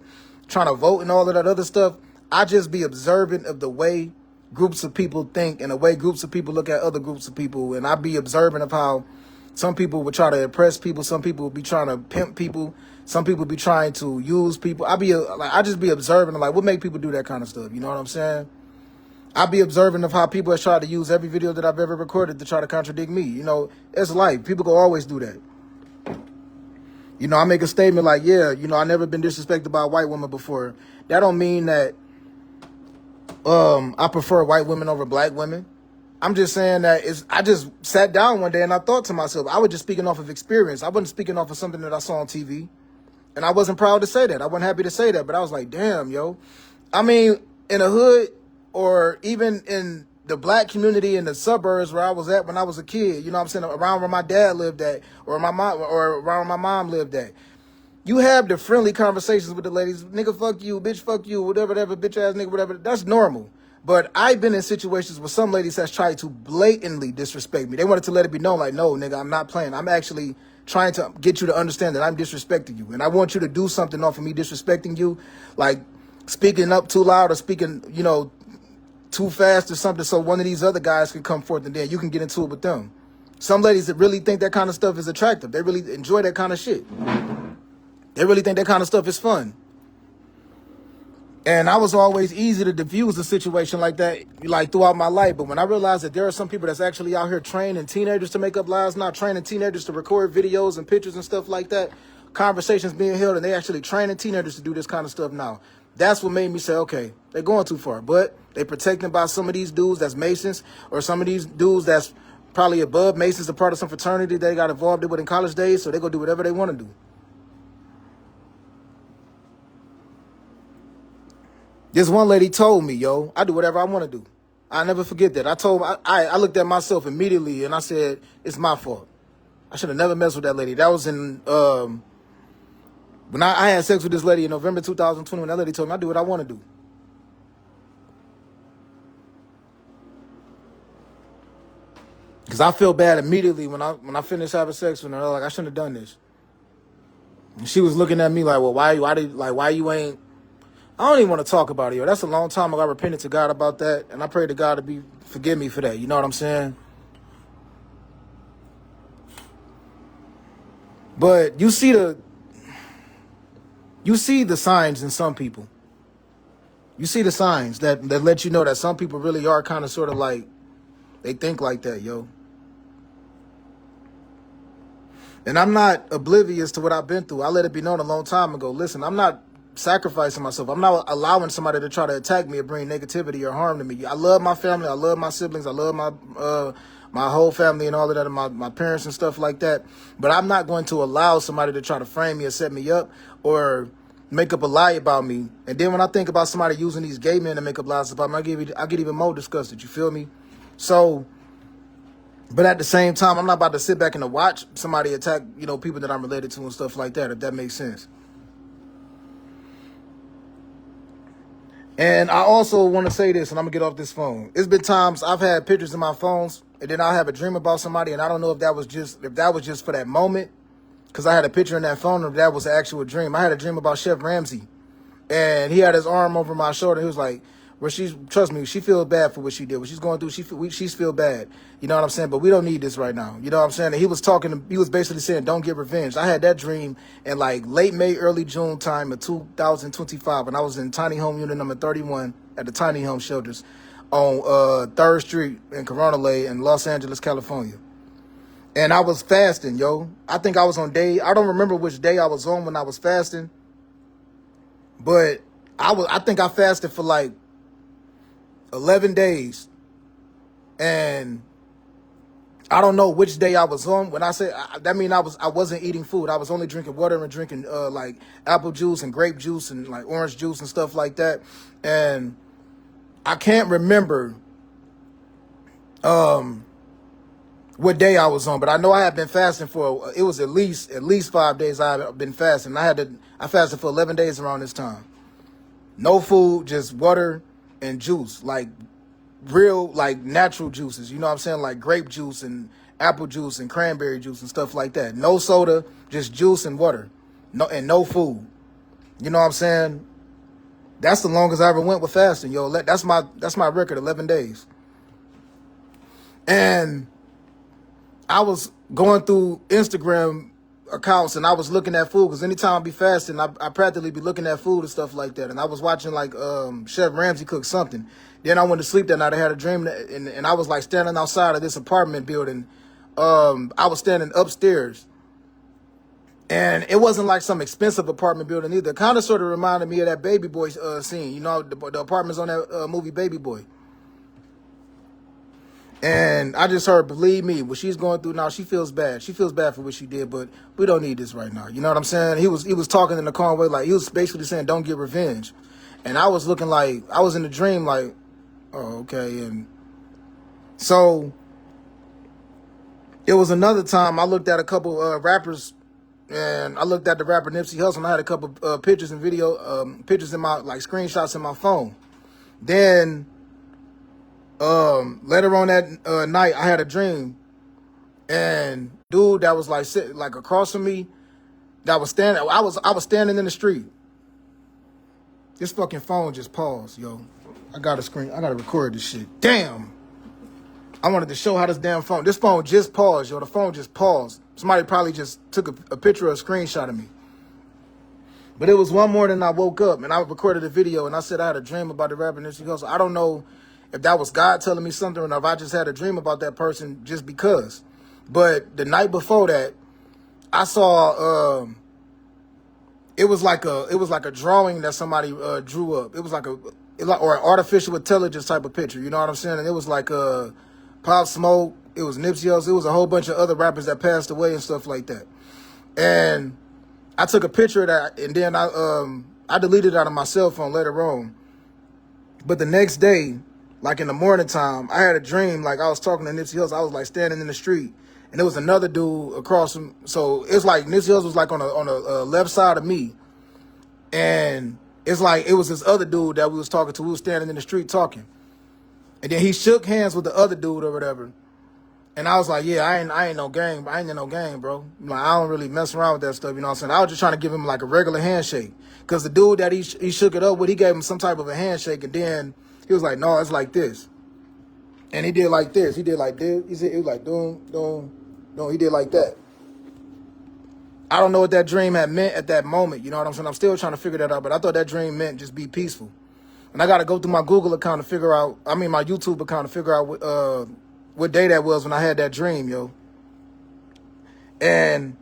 trying to vote and all of that other stuff. I just be observant of the way groups of people think and the way groups of people look at other groups of people. And I be observant of how some people would try to impress people. Some people would be trying to pimp people. Some people be trying to use people. I just be observing like what make people do that kind of stuff. You know what I'm saying? I be observant of how people have tried to use every video that I've ever recorded to try to contradict me. You know, it's life. People go always do that. You know, I make a statement like, yeah, you know, I never been disrespected by a white woman before. That don't mean that I prefer white women over black women. I'm just saying that I just sat down one day and I thought to myself, I was just speaking off of experience. I wasn't speaking off of something that I saw on TV. And I wasn't proud to say that. I wasn't happy to say that. But I was like, damn, yo. I mean, in a hood or even in the black community in the suburbs where I was at when I was a kid, you know what I'm saying, around where my dad lived at or my mom or around where my mom lived at. You have the friendly conversations with the ladies, nigga, fuck you, bitch, fuck you, whatever, bitch ass nigga, whatever. That's normal. But I've been in situations where some ladies has tried to blatantly disrespect me. They wanted to let it be known, like, no, nigga, I'm not playing. I'm actually trying to get you to understand that I'm disrespecting you. And I want you to do something off of me disrespecting you, like speaking up too loud or speaking, you know, too fast or something so one of these other guys can come forth and then you can get into it with them. Some ladies that really think that kind of stuff is attractive. They really enjoy that kind of shit. They really think that kind of stuff is fun. And I was always easy to diffuse a situation like that, like throughout my life. But when I realized that there are some people that's actually out here training teenagers to make up lies, not training teenagers to record videos and pictures and stuff like that, conversations being held, and they actually training teenagers to do this kind of stuff now. That's what made me say, okay, they're going too far. But they protected by some of these dudes that's Masons or some of these dudes that's probably above Masons, a part of some fraternity they got involved with in college days, so they go do whatever they want to do. This one lady told me, yo, I do whatever I want to do. I never forget that. I looked at myself immediately and I said, it's my fault. I should have never messed with that lady. That was in, when I had sex with this lady in November 2020, when that lady told me I do what I want to do. Because I feel bad immediately when I finished having sex with her. Like, I shouldn't have done this. And she was looking at me like, well, why you ain't, I don't even want to talk about it, yo. That's a long time ago. I repented to God about that, and I prayed to God to forgive me for that. You know what I'm saying? But you see the signs in some people. You see the signs that let you know that some people really are kind of sort of like, they think like that, yo. And I'm not oblivious to what I've been through. I let it be known a long time ago. Listen, I'm not sacrificing myself. I'm not allowing somebody to try to attack me or bring negativity or harm to me. I love my family. I love my siblings. I love my whole family and all of that, and my parents and stuff like that. But I'm not going to allow somebody to try to frame me or set me up or make up a lie about me. And then when I think about somebody using these gay men to make up lies about me, I get even more disgusted. You feel me? So, but at the same time, I'm not about to sit back and watch somebody attack, you know, people that I'm related to and stuff like that, if that makes sense. And I also want to say this, and I'm going to get off this phone. It's been times I've had pictures in my phones, and then I'll have a dream about somebody, and I don't know if that was just for that moment, because I had a picture in that phone, or if that was an actual dream. I had a dream about Chef Ramsay, and he had his arm over my shoulder. He was like, trust me, she feels bad for what she did. What she's going through, she's feel bad. You know what I'm saying? But we don't need this right now. You know what I'm saying? And he was basically saying, don't get revenge. I had that dream in like late May, early June time of 2025. And I was in tiny home unit number 31 at the tiny home shelters on 3rd Street in Corona Lay in Los Angeles, California. And I was fasting, yo. I think I was on I don't remember which day I was on when I was fasting. But I think I fasted for like 11 days, and I don't know which day I was on. When I say that, mean I wasn't eating food. I was only drinking water and drinking like apple juice and grape juice and like orange juice and stuff like that. And I can't remember what day I was on, but I know I had been fasting for at least 5 days. I had been fasting. I fasted for 11 days around this time. No food, just water and juice, like real, like natural juices. You know what I'm saying? Like grape juice and apple juice and cranberry juice and stuff like that. No soda, just juice and water. No, and no food. You know what I'm saying? That's the longest I ever went with fasting, yo. That's my record, 11 days. And I was going through Instagram accounts and I was looking at food because anytime I be fasting, I practically be looking at food and stuff like that. And I was watching like Chef Ramsay cook something. Then I went to sleep that night. I had a dream and I was like standing outside of this apartment building. I was standing upstairs. And it wasn't like some expensive apartment building either. It kind of sort of reminded me of that Baby Boy scene. You know, the apartments on that movie Baby Boy. And I just heard, believe me, what she's going through now, she feels bad. She feels bad for what she did, but we don't need this right now. You know what I'm saying? He was talking in the calm way, like he was basically saying, don't get revenge. And I was looking like, I was in a dream like, oh, okay. And so it was another time I looked at a couple rappers, and I looked at the rapper Nipsey Hussle, and I had a couple pictures and pictures in my, like screenshots in my phone. Then later on that night, I had a dream, and dude that was like sitting like across from me, that was standing. I was standing in the street. This fucking phone just paused, yo. I gotta record this shit. Damn. I wanted to show how this phone just paused, yo. The phone just paused. Somebody probably just took a picture or a screenshot of me. But it was one morning I woke up and I recorded a video and I said I had a dream about the rapper Nipsey Hussle. I don't know if that was God telling me something or if I just had a dream about that person just because. But the night before that, I saw it was like a drawing that somebody drew up. It was like or an artificial intelligence type of picture. You know what I'm saying? And it was like Pop Smoke. It was Nipsey Hussle. It was a whole bunch of other rappers that passed away and stuff like that. And I took a picture of that, and then I deleted it out of my cell phone later on. But the next day, like in the morning time, I had a dream. Like I was talking to Nipsey Hussle. I was like standing in the street, and there was another dude across from. So it's like Nipsey Hussle was like on a left side of me, and it's like it was this other dude that we was talking to. We was standing in the street talking, and then he shook hands with the other dude or whatever. And I was like, yeah, I ain't no gang. I ain't in no gang, bro. Like, I don't really mess around with that stuff, you know what I'm saying? I was just trying to give him like a regular handshake. Because the dude that he shook it up with, he gave him some type of a handshake. And then he was like, no, it's like this. And he did like this. He did like this. He was like, doom. He did like that. I don't know what that dream had meant at that moment, you know what I'm saying? I'm still trying to figure that out. But I thought that dream meant just be peaceful. And I got to go through my Google account to figure out, my YouTube account to figure out what day that was when I had that dream, yo. And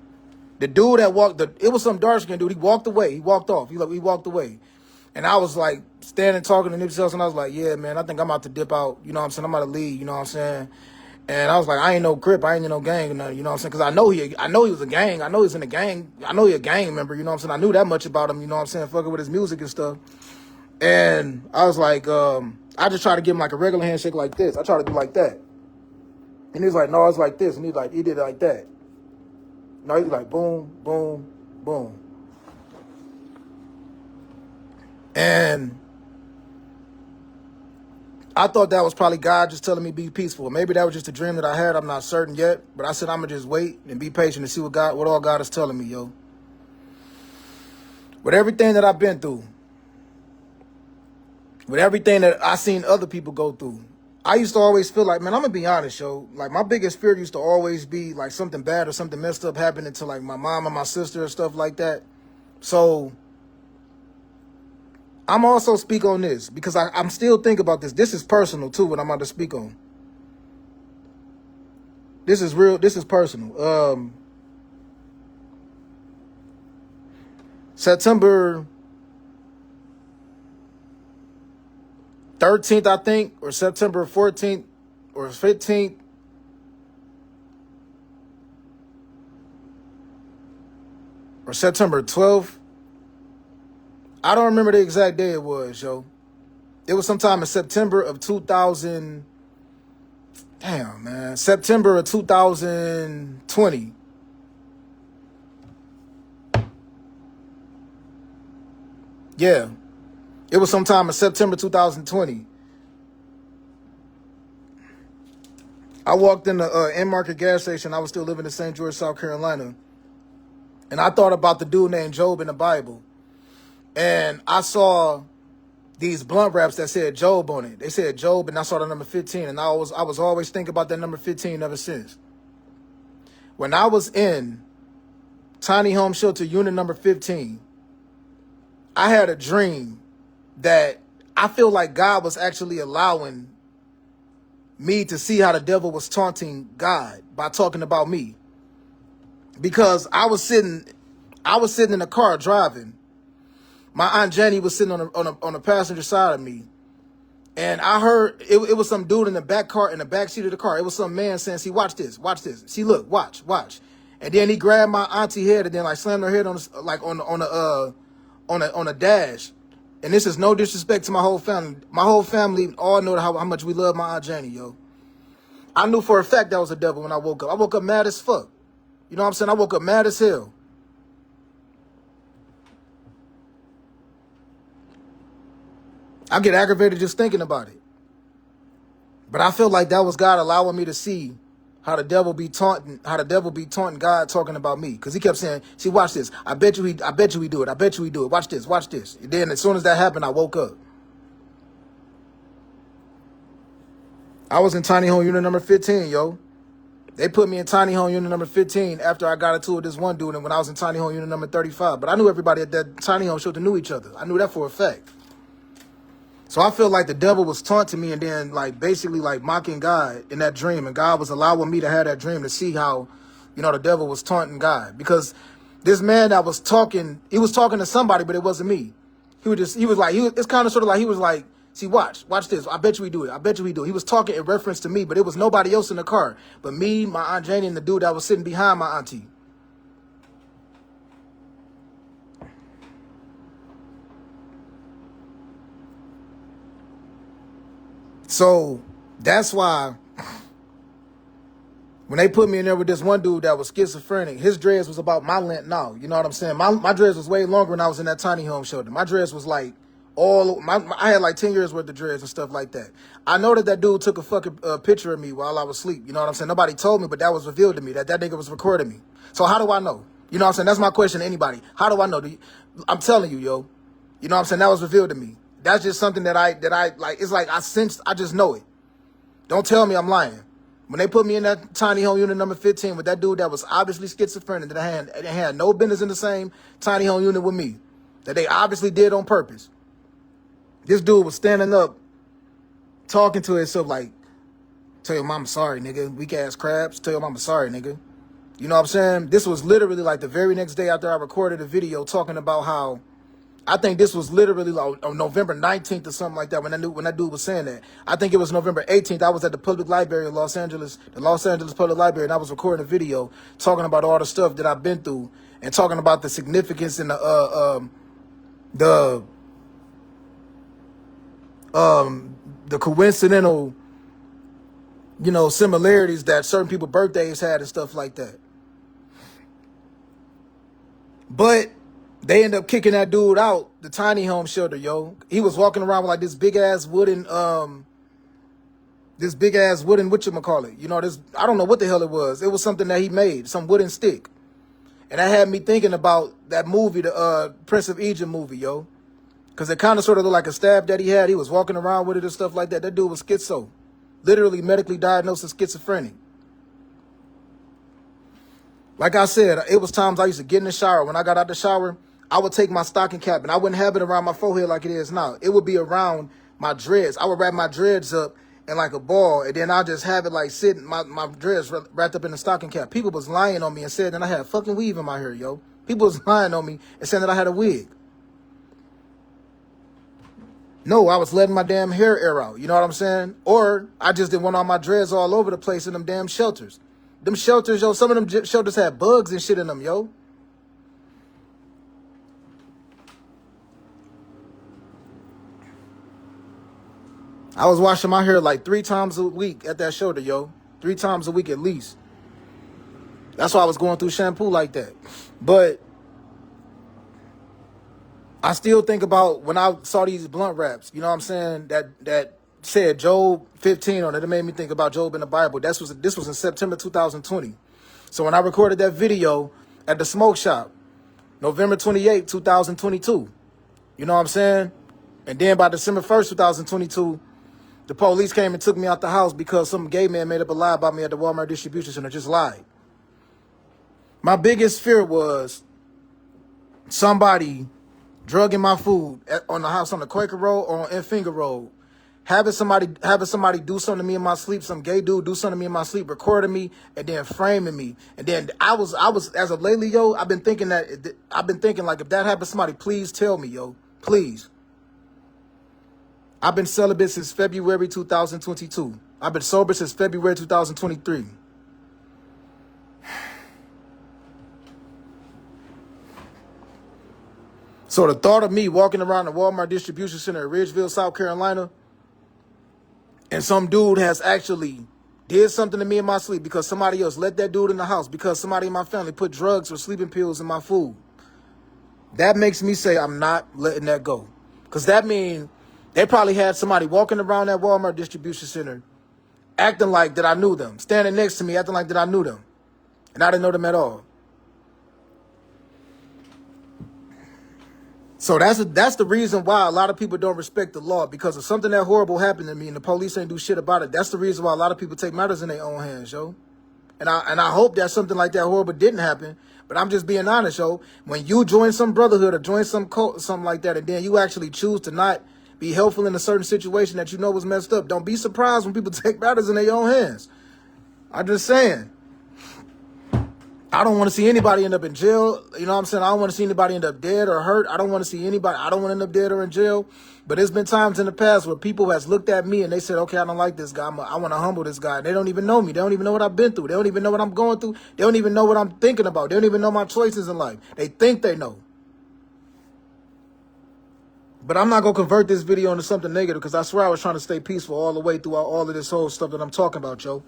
the dude that it was some dark-skinned dude. He walked away. He walked off. He walked away. And I was like standing talking to Nipsey Hussle, and I was like, yeah, man, I think I'm about to dip out. You know what I'm saying? I'm about to leave. You know what I'm saying? And I was like, I ain't no Crip. I ain't in no gang or nothing. You know what I'm saying? Because I know he was a gang. I know he's in a gang. I know he a gang member. You know what I'm saying? I knew that much about him. You know what I'm saying? Fucking with his music and stuff. And I was like, I just tried to give him like a regular handshake like this. I tried to do like that. And he was like, no, it's like this. And he did it like that. No, he was like, boom, boom, boom. And I thought that was probably God just telling me be peaceful. Maybe that was just a dream that I had. I'm not certain yet. But I said I'm going to just wait and be patient and see what all God is telling me, yo. With everything that I've been through, with everything that I seen other people go through, I used to always feel like, man, I'm going to be honest, yo. Like, my biggest fear used to always be, like, something bad or something messed up happening to, like, my mom and my sister or stuff like that. So, I'm also speak on this because I'm still thinking about this. This is personal, too, what I'm about to speak on. This is real. This is personal. September 13th, I think, or September 14th or 15th. Or September 12th. I don't remember the exact day it was, yo. It was sometime in September of 2000. Damn, man. September of 2020. Yeah. It was sometime in September 2020. I walked in the in-market gas station. I was still living in St. George, South Carolina. And I thought about the dude named Job in the Bible. And I saw these blunt wraps that said Job on it. They said Job, and I saw the number 15. And I was always thinking about that number 15 ever since. When I was in Tiny Home Shelter Unit number 15, I had a dream that I feel like God was actually allowing me to see how the devil was taunting God by talking about me. Because I was sitting in the car driving. My Aunt Jenny was sitting on the passenger side of me. And I heard it was some dude in the back seat of the car. It was some man saying, see, watch this. See, look, watch. And then he grabbed my auntie head and then like slammed her head on the dash. And this is no disrespect to my whole family. My whole family all know how much we love my Aunt Jenny, yo. I knew for a fact that was the devil when I woke up. I woke up mad as fuck. You know what I'm saying? I woke up mad as hell. I get aggravated just thinking about it. But I feel like that was God allowing me to see how the devil be taunting God talking about me. Because he kept saying, see, watch this. I bet you we do it. I bet you we do it. Watch this. And then as soon as that happened, I woke up. I was in Tiny Home Unit number 15, yo. They put me in Tiny Home Unit number 15 after I got into it with this one dude and when I was in Tiny Home Unit number 35. But I knew everybody at that Tiny Home Shelter knew each other. I knew that for a fact. So I feel like the devil was taunting me and then like basically like mocking God in that dream. And God was allowing me to have that dream to see how, you know, the devil was taunting God. Because this man that was talking, he was talking to somebody, but it wasn't me. It's kind of sort of like, he was like, see, watch this. I bet you we do it. He was talking in reference to me, but it was nobody else in the car. But me, my Aunt Janie, and the dude that was sitting behind my auntie. So that's why when they put me in there with this one dude that was schizophrenic, his dreads was about my length now. You know what I'm saying? My dreads was way longer when I was in that Tiny Home Shelter. My dreads was like I had like 10 years worth of dreads and stuff like that. I know that dude took a fucking picture of me while I was asleep. You know what I'm saying? Nobody told me, but that was revealed to me that nigga was recording me. So how do I know? You know what I'm saying? That's my question to anybody. How do I know? I'm telling you, yo. You know what I'm saying? That was revealed to me. That's just something that I like. It's like I just know it. Don't tell me I'm lying. When they put me in that Tiny Home Unit number 15 with that dude that was obviously schizophrenic, that had no business in the same Tiny Home Unit with me, that they obviously did on purpose. This dude was standing up, talking to himself like, tell your mama sorry, nigga. Weak ass crabs. Tell your mama sorry, nigga. You know what I'm saying? This was literally like the very next day after I recorded a video talking about how, I think this was literally like on November 19th or something like that when that dude was saying that. I think it was November 18th. I was at the public library in Los Angeles, the Los Angeles Public Library, and I was recording a video talking about all the stuff that I've been through and talking about the significance and the coincidental, you know, similarities that certain people's birthdays had and stuff like that. But they end up kicking that dude out, the Tiny Home Shelter, yo. He was walking around with like this big ass wooden, whatchamacallit. You know, I don't know what the hell it was. It was something that he made, some wooden stick. And that had me thinking about that movie, the Prince of Egypt movie, yo. Because it kind of sort of looked like a staff that he had. He was walking around with it and stuff like that. That dude was schizo. Literally medically diagnosed as schizophrenic. Like I said, it was times I used to get in the shower. When I got out the shower, I would take my stocking cap and I wouldn't have it around my forehead like it is now. It would be around my dreads. I would wrap my dreads up in like a ball and then I'll just have it like sitting, my dreads wrapped up in the stocking cap. People was lying on me and said that I had fucking weave in my hair, yo. People was lying on me and saying that I had a wig. No, I was letting my damn hair air out. You know what I'm saying? Or I just didn't want all my dreads all over the place in them damn shelters. Them shelters, yo, some of them shelters had bugs and shit in them, yo. I was washing my hair like 3 times a week at that shelter, yo. 3 times a week at least. That's why I was going through shampoo like that. But I still think about when I saw these blunt raps, you know what I'm saying, that said Job 15 on it. It made me think about Job in the Bible. This was in September 2020. So when I recorded that video at the smoke shop, November 28, 2022, you know what I'm saying? And then by December 1st, 2022, the police came and took me out the house because some gay man made up a lie about me at the Walmart distribution center, just lied. My biggest fear was somebody drugging my food on the house on the Quaker Road or on Enfinger Road, having somebody do something to me in my sleep, some gay dude do something to me in my sleep, recording me and then framing me. And then I was as of lately, yo, I've been thinking like, if that happens to somebody, please tell me, yo, please. I've been celibate since February 2022. I've been sober since February 2023. So the thought of me walking around the Walmart distribution center in Ridgeville, South Carolina, and some dude has actually did something to me in my sleep because somebody else let that dude in the house, because somebody in my family put drugs or sleeping pills in my food, that makes me say I'm not letting that go. Because that means they probably had somebody walking around that Walmart distribution center acting like that I knew them, standing next to me acting like that I knew them, and I didn't know them at all. So that's the reason why a lot of people don't respect the law, because if something that horrible happened to me and the police ain't do shit about it, that's the reason why a lot of people take matters in their own hands, yo. And I hope that something like that horrible didn't happen, but I'm just being honest, yo. When you join some brotherhood or join some cult, something like that, and then you actually choose to not be helpful in a certain situation that you know was messed up, don't be surprised when people take matters in their own hands. I'm just saying. I don't want to see anybody end up in jail. You know what I'm saying? I don't want to see anybody end up dead or hurt. I don't want to see anybody. I don't want to end up dead or in jail. But there's been times in the past where people has looked at me and they said, okay, I don't like this guy. I want to humble this guy. They don't even know me. They don't even know what I've been through. They don't even know what I'm going through. They don't even know what I'm thinking about. They don't even know my choices in life. They think they know. But I'm not going to convert this video into something negative, because I swear I was trying to stay peaceful all the way through all of this whole stuff that I'm talking about, Joe.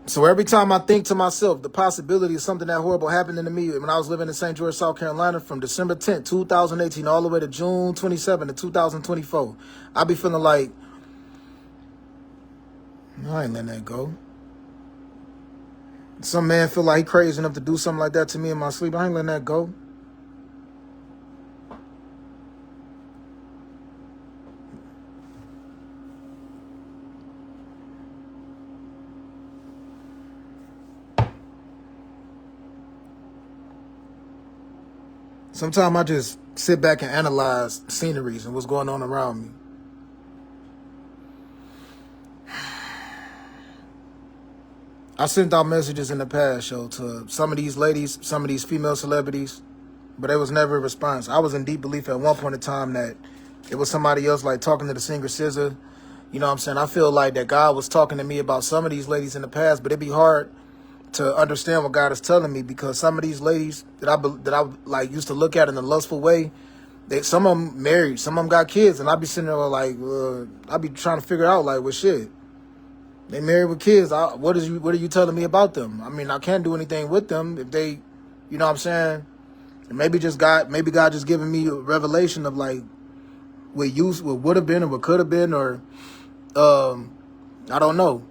So every time I think to myself the possibility of something that horrible happening to me when I was living in St. George, South Carolina, from December 10th, 2018, all the way to June 27th of 2024, I be feeling like, I ain't letting that go. Some man feel like he crazy enough to do something like that to me in my sleep. I ain't letting that go. Sometimes I just sit back and analyze sceneries and what's going on around me. I sent out messages in the past, yo, to some of these ladies, some of these female celebrities, but there was never a response. I was in deep belief at one point in time that it was somebody else, like talking to the singer SZA. You know what I'm saying? I feel like that God was talking to me about some of these ladies in the past, but it'd be hard to understand what God is telling me, because some of these ladies that I like used to look at in a lustful way, some of them married, some of them got kids, and I'd be sitting there like, I'd be trying to figure out like, well, shit, they married with kids. What are you telling me about them? I mean, I can't do anything with them if they, you know what I'm saying? And maybe God just giving me a revelation of like what would have been or what could have been, or I don't know.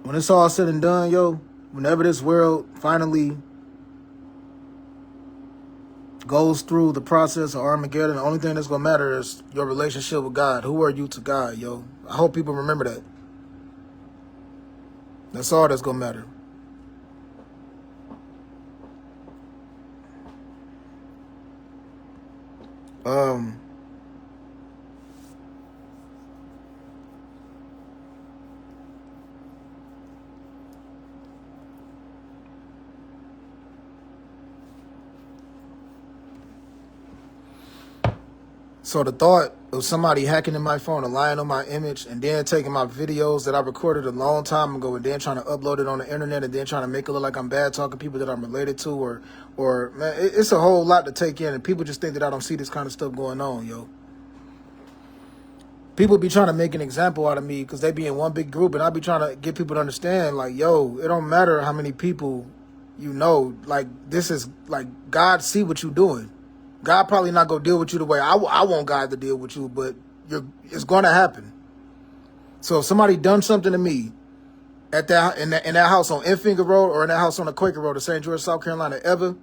When it's all said and done, yo, whenever this world finally goes through the process of Armageddon, the only thing that's going to matter is your relationship with God. Who are you to God, yo? I hope people remember that. That's all that's going to matter. So the thought of somebody hacking in my phone and lying on my image and then taking my videos that I recorded a long time ago and then trying to upload it on the internet and then trying to make it look like I'm bad talking people that I'm related to or man, it's a whole lot to take in, and people just think that I don't see this kind of stuff going on, yo. People be trying to make an example out of me because they be in one big group, and I be trying to get people to understand, like, yo, it don't matter how many people you know. Like, this is, like, God see what you doing. God probably not going to deal with you the way I want God to deal with you, but it's going to happen. So if somebody done something to me at in that house on Infinger Road or in that house on the Quaker Road in St. George, South Carolina, ever,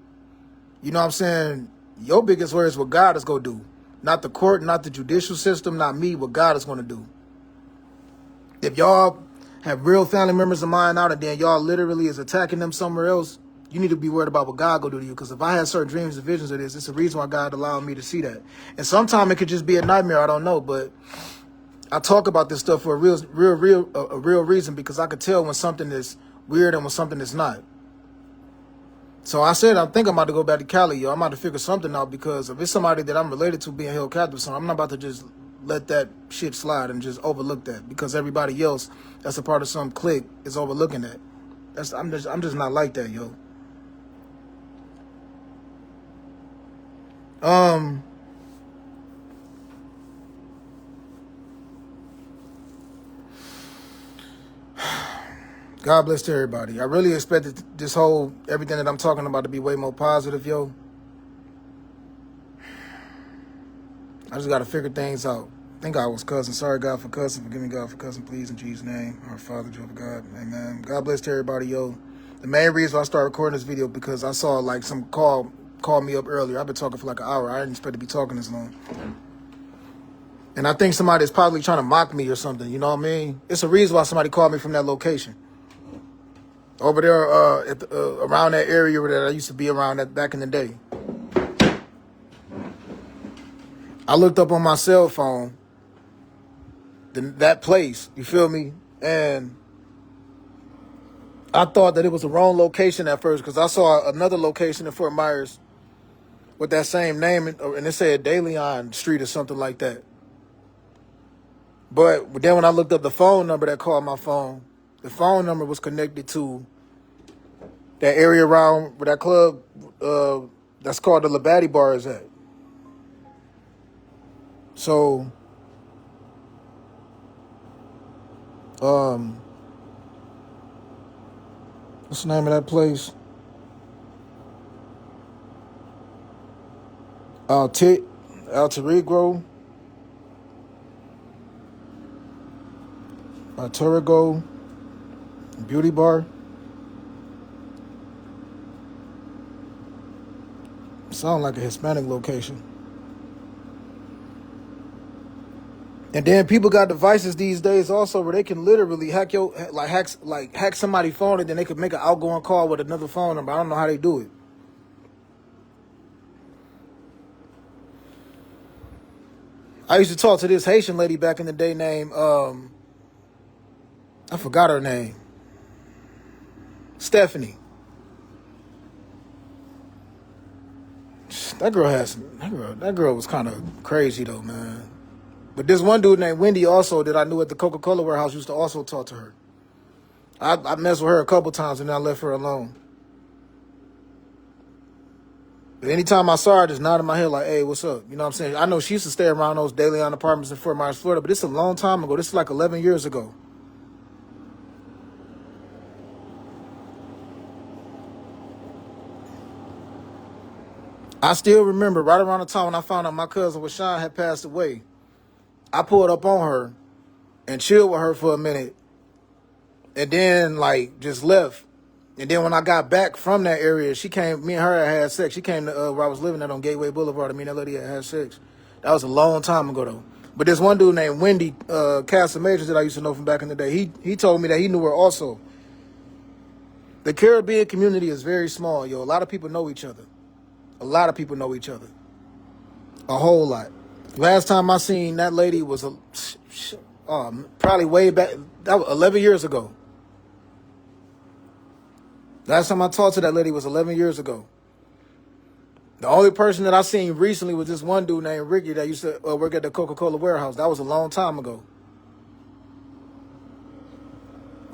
you know what I'm saying, your biggest worry is what God is going to do. Not the court, not the judicial system, not me, what God is going to do. If y'all have real family members of mine out and then y'all literally is attacking them somewhere else, you need to be worried about what God gonna do to you. Because if I had certain dreams and visions of this, it's the reason why God allowed me to see that. And sometimes it could just be a nightmare. I don't know, but I talk about this stuff for a real reason, because I could tell when something is weird and when something is not. So I said, I think I'm about to go back to Cali, yo. I'm about to figure something out, because if it's somebody that I'm related to being held captive, so I'm not about to just let that shit slide and just overlook that because everybody else that's a part of some clique is overlooking that. I'm just not like that, yo. God bless to everybody. I really expected everything that I'm talking about to be way more positive, yo. I just got to figure things out. I think I was cussing. Sorry, God, for cussing. Forgive me, God, for cussing, please, in Jesus' name. Our Father, Jehovah God. Amen. God bless to everybody, yo. The main reason I started recording this video because I saw, like, some call me up earlier. I've been talking for like an hour. I didn't expect to be talking this long. And I think somebody is probably trying to mock me or something, you know what I mean? It's a reason why somebody called me from that location. Over there around that area that I used to be around back in the day. I looked up on my cell phone that place, you feel me? And I thought that it was the wrong location at first because I saw another location in Fort Myers with that same name, and it said DeLeon Street or something like that. But then when I looked up the phone number that called my phone, the phone number was connected to that area around where that club that's called the Labatt Bar is at. So, what's the name of that place? Alterigo, Alterigo Beauty Bar. Sound like a Hispanic location. And then people got devices these days also where they can literally hack somebody's phone, and then they could make an outgoing call with another phone number. I don't know how they do it. I used to talk to this Haitian lady back in the day named, I forgot her name. Stephanie. That girl was kind of crazy though, man. But this one dude named Wendy also that I knew at the Coca-Cola warehouse used to also talk to her. I messed with her a couple times and then I left her alone. But anytime I saw her, I just nodded my head like, hey, what's up? You know what I'm saying? I know she used to stay around those DeLeon apartments in Fort Myers, Florida, but this is a long time ago. This is like 11 years ago. I still remember right around the time when I found out my cousin Washawn had passed away, I pulled up on her and chilled with her for a minute and then, like, just left. And then when I got back from that area, she came, me and her had sex. She came to where I was living at on Gateway Boulevard. Me and that lady had sex. That was a long time ago, though. But this one dude named Wendy Castle Majors that I used to know from back in the day, he told me that he knew her also. The Caribbean community is very small, yo. A lot of people know each other. A lot of people know each other. A whole lot. Last time I seen that lady was probably way back, that was 11 years ago. Last time I talked to that lady was 11 years ago. The only person that I seen recently was this one dude named Ricky that used to work at the Coca-Cola warehouse. That was a long time ago.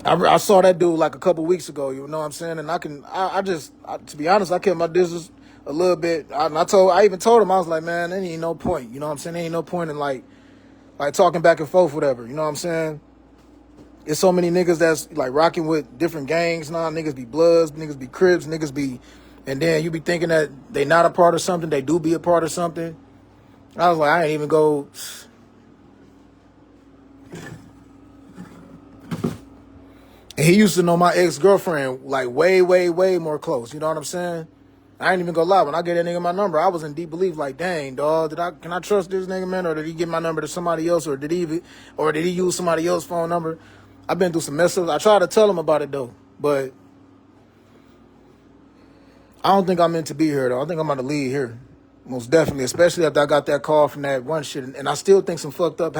I saw that dude like a couple weeks ago, you know what I'm saying? And to be honest, I kept my distance a little bit. I even told him, I was like, man, there ain't no point, you know what I'm saying? There ain't no point in like talking back and forth, whatever, you know what I'm saying? There's so many niggas that's like rocking with different gangs now. Niggas be Bloods, niggas be Crips, niggas be, and then you be thinking that they not a part of something, they do be a part of something. I was like, I ain't even go. And he used to know my ex-girlfriend like way, way, way more close. You know what I'm saying? I ain't even gonna lie. When I gave that nigga my number, I was in deep belief. Like, dang, dog, can I trust this nigga, man, or did he give my number to somebody else, or did he use somebody else's phone number? I've been through some mess ups. I tried to tell him about it though, but I don't think I'm meant to be here though. I think I'm about to leave here, most definitely. Especially after I got that call from that one shit, and I still think some fucked up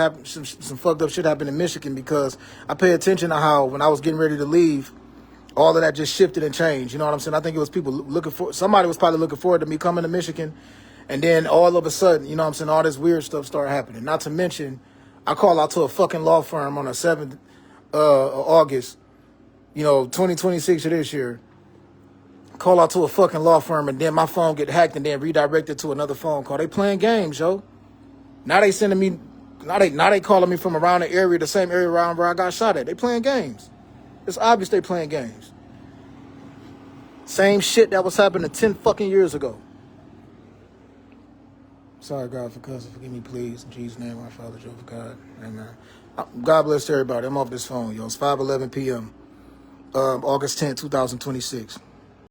shit happened in Michigan because I pay attention to how when I was getting ready to leave, all of that just shifted and changed. You know what I'm saying? I think it was people somebody was probably looking forward to me coming to Michigan. And then all of a sudden, you know what I'm saying, all this weird stuff started happening. Not to mention, I call out to a fucking law firm on the 7th of August, 2026 of this year. Call out to a fucking law firm, and then my phone get hacked and then redirected to another phone call. They playing games, yo. Now they sending me, now they calling me from around the area, the same area around where I got shot at. They playing games. It's obvious they playing games. Same shit that was happening 10 fucking years ago. Sorry, God, for cussing. Forgive me, please. In Jesus' name, my Father, Jehovah God. Amen. God bless everybody. I'm off this phone, yo. It's 5:11 p.m. August 10th, 2026.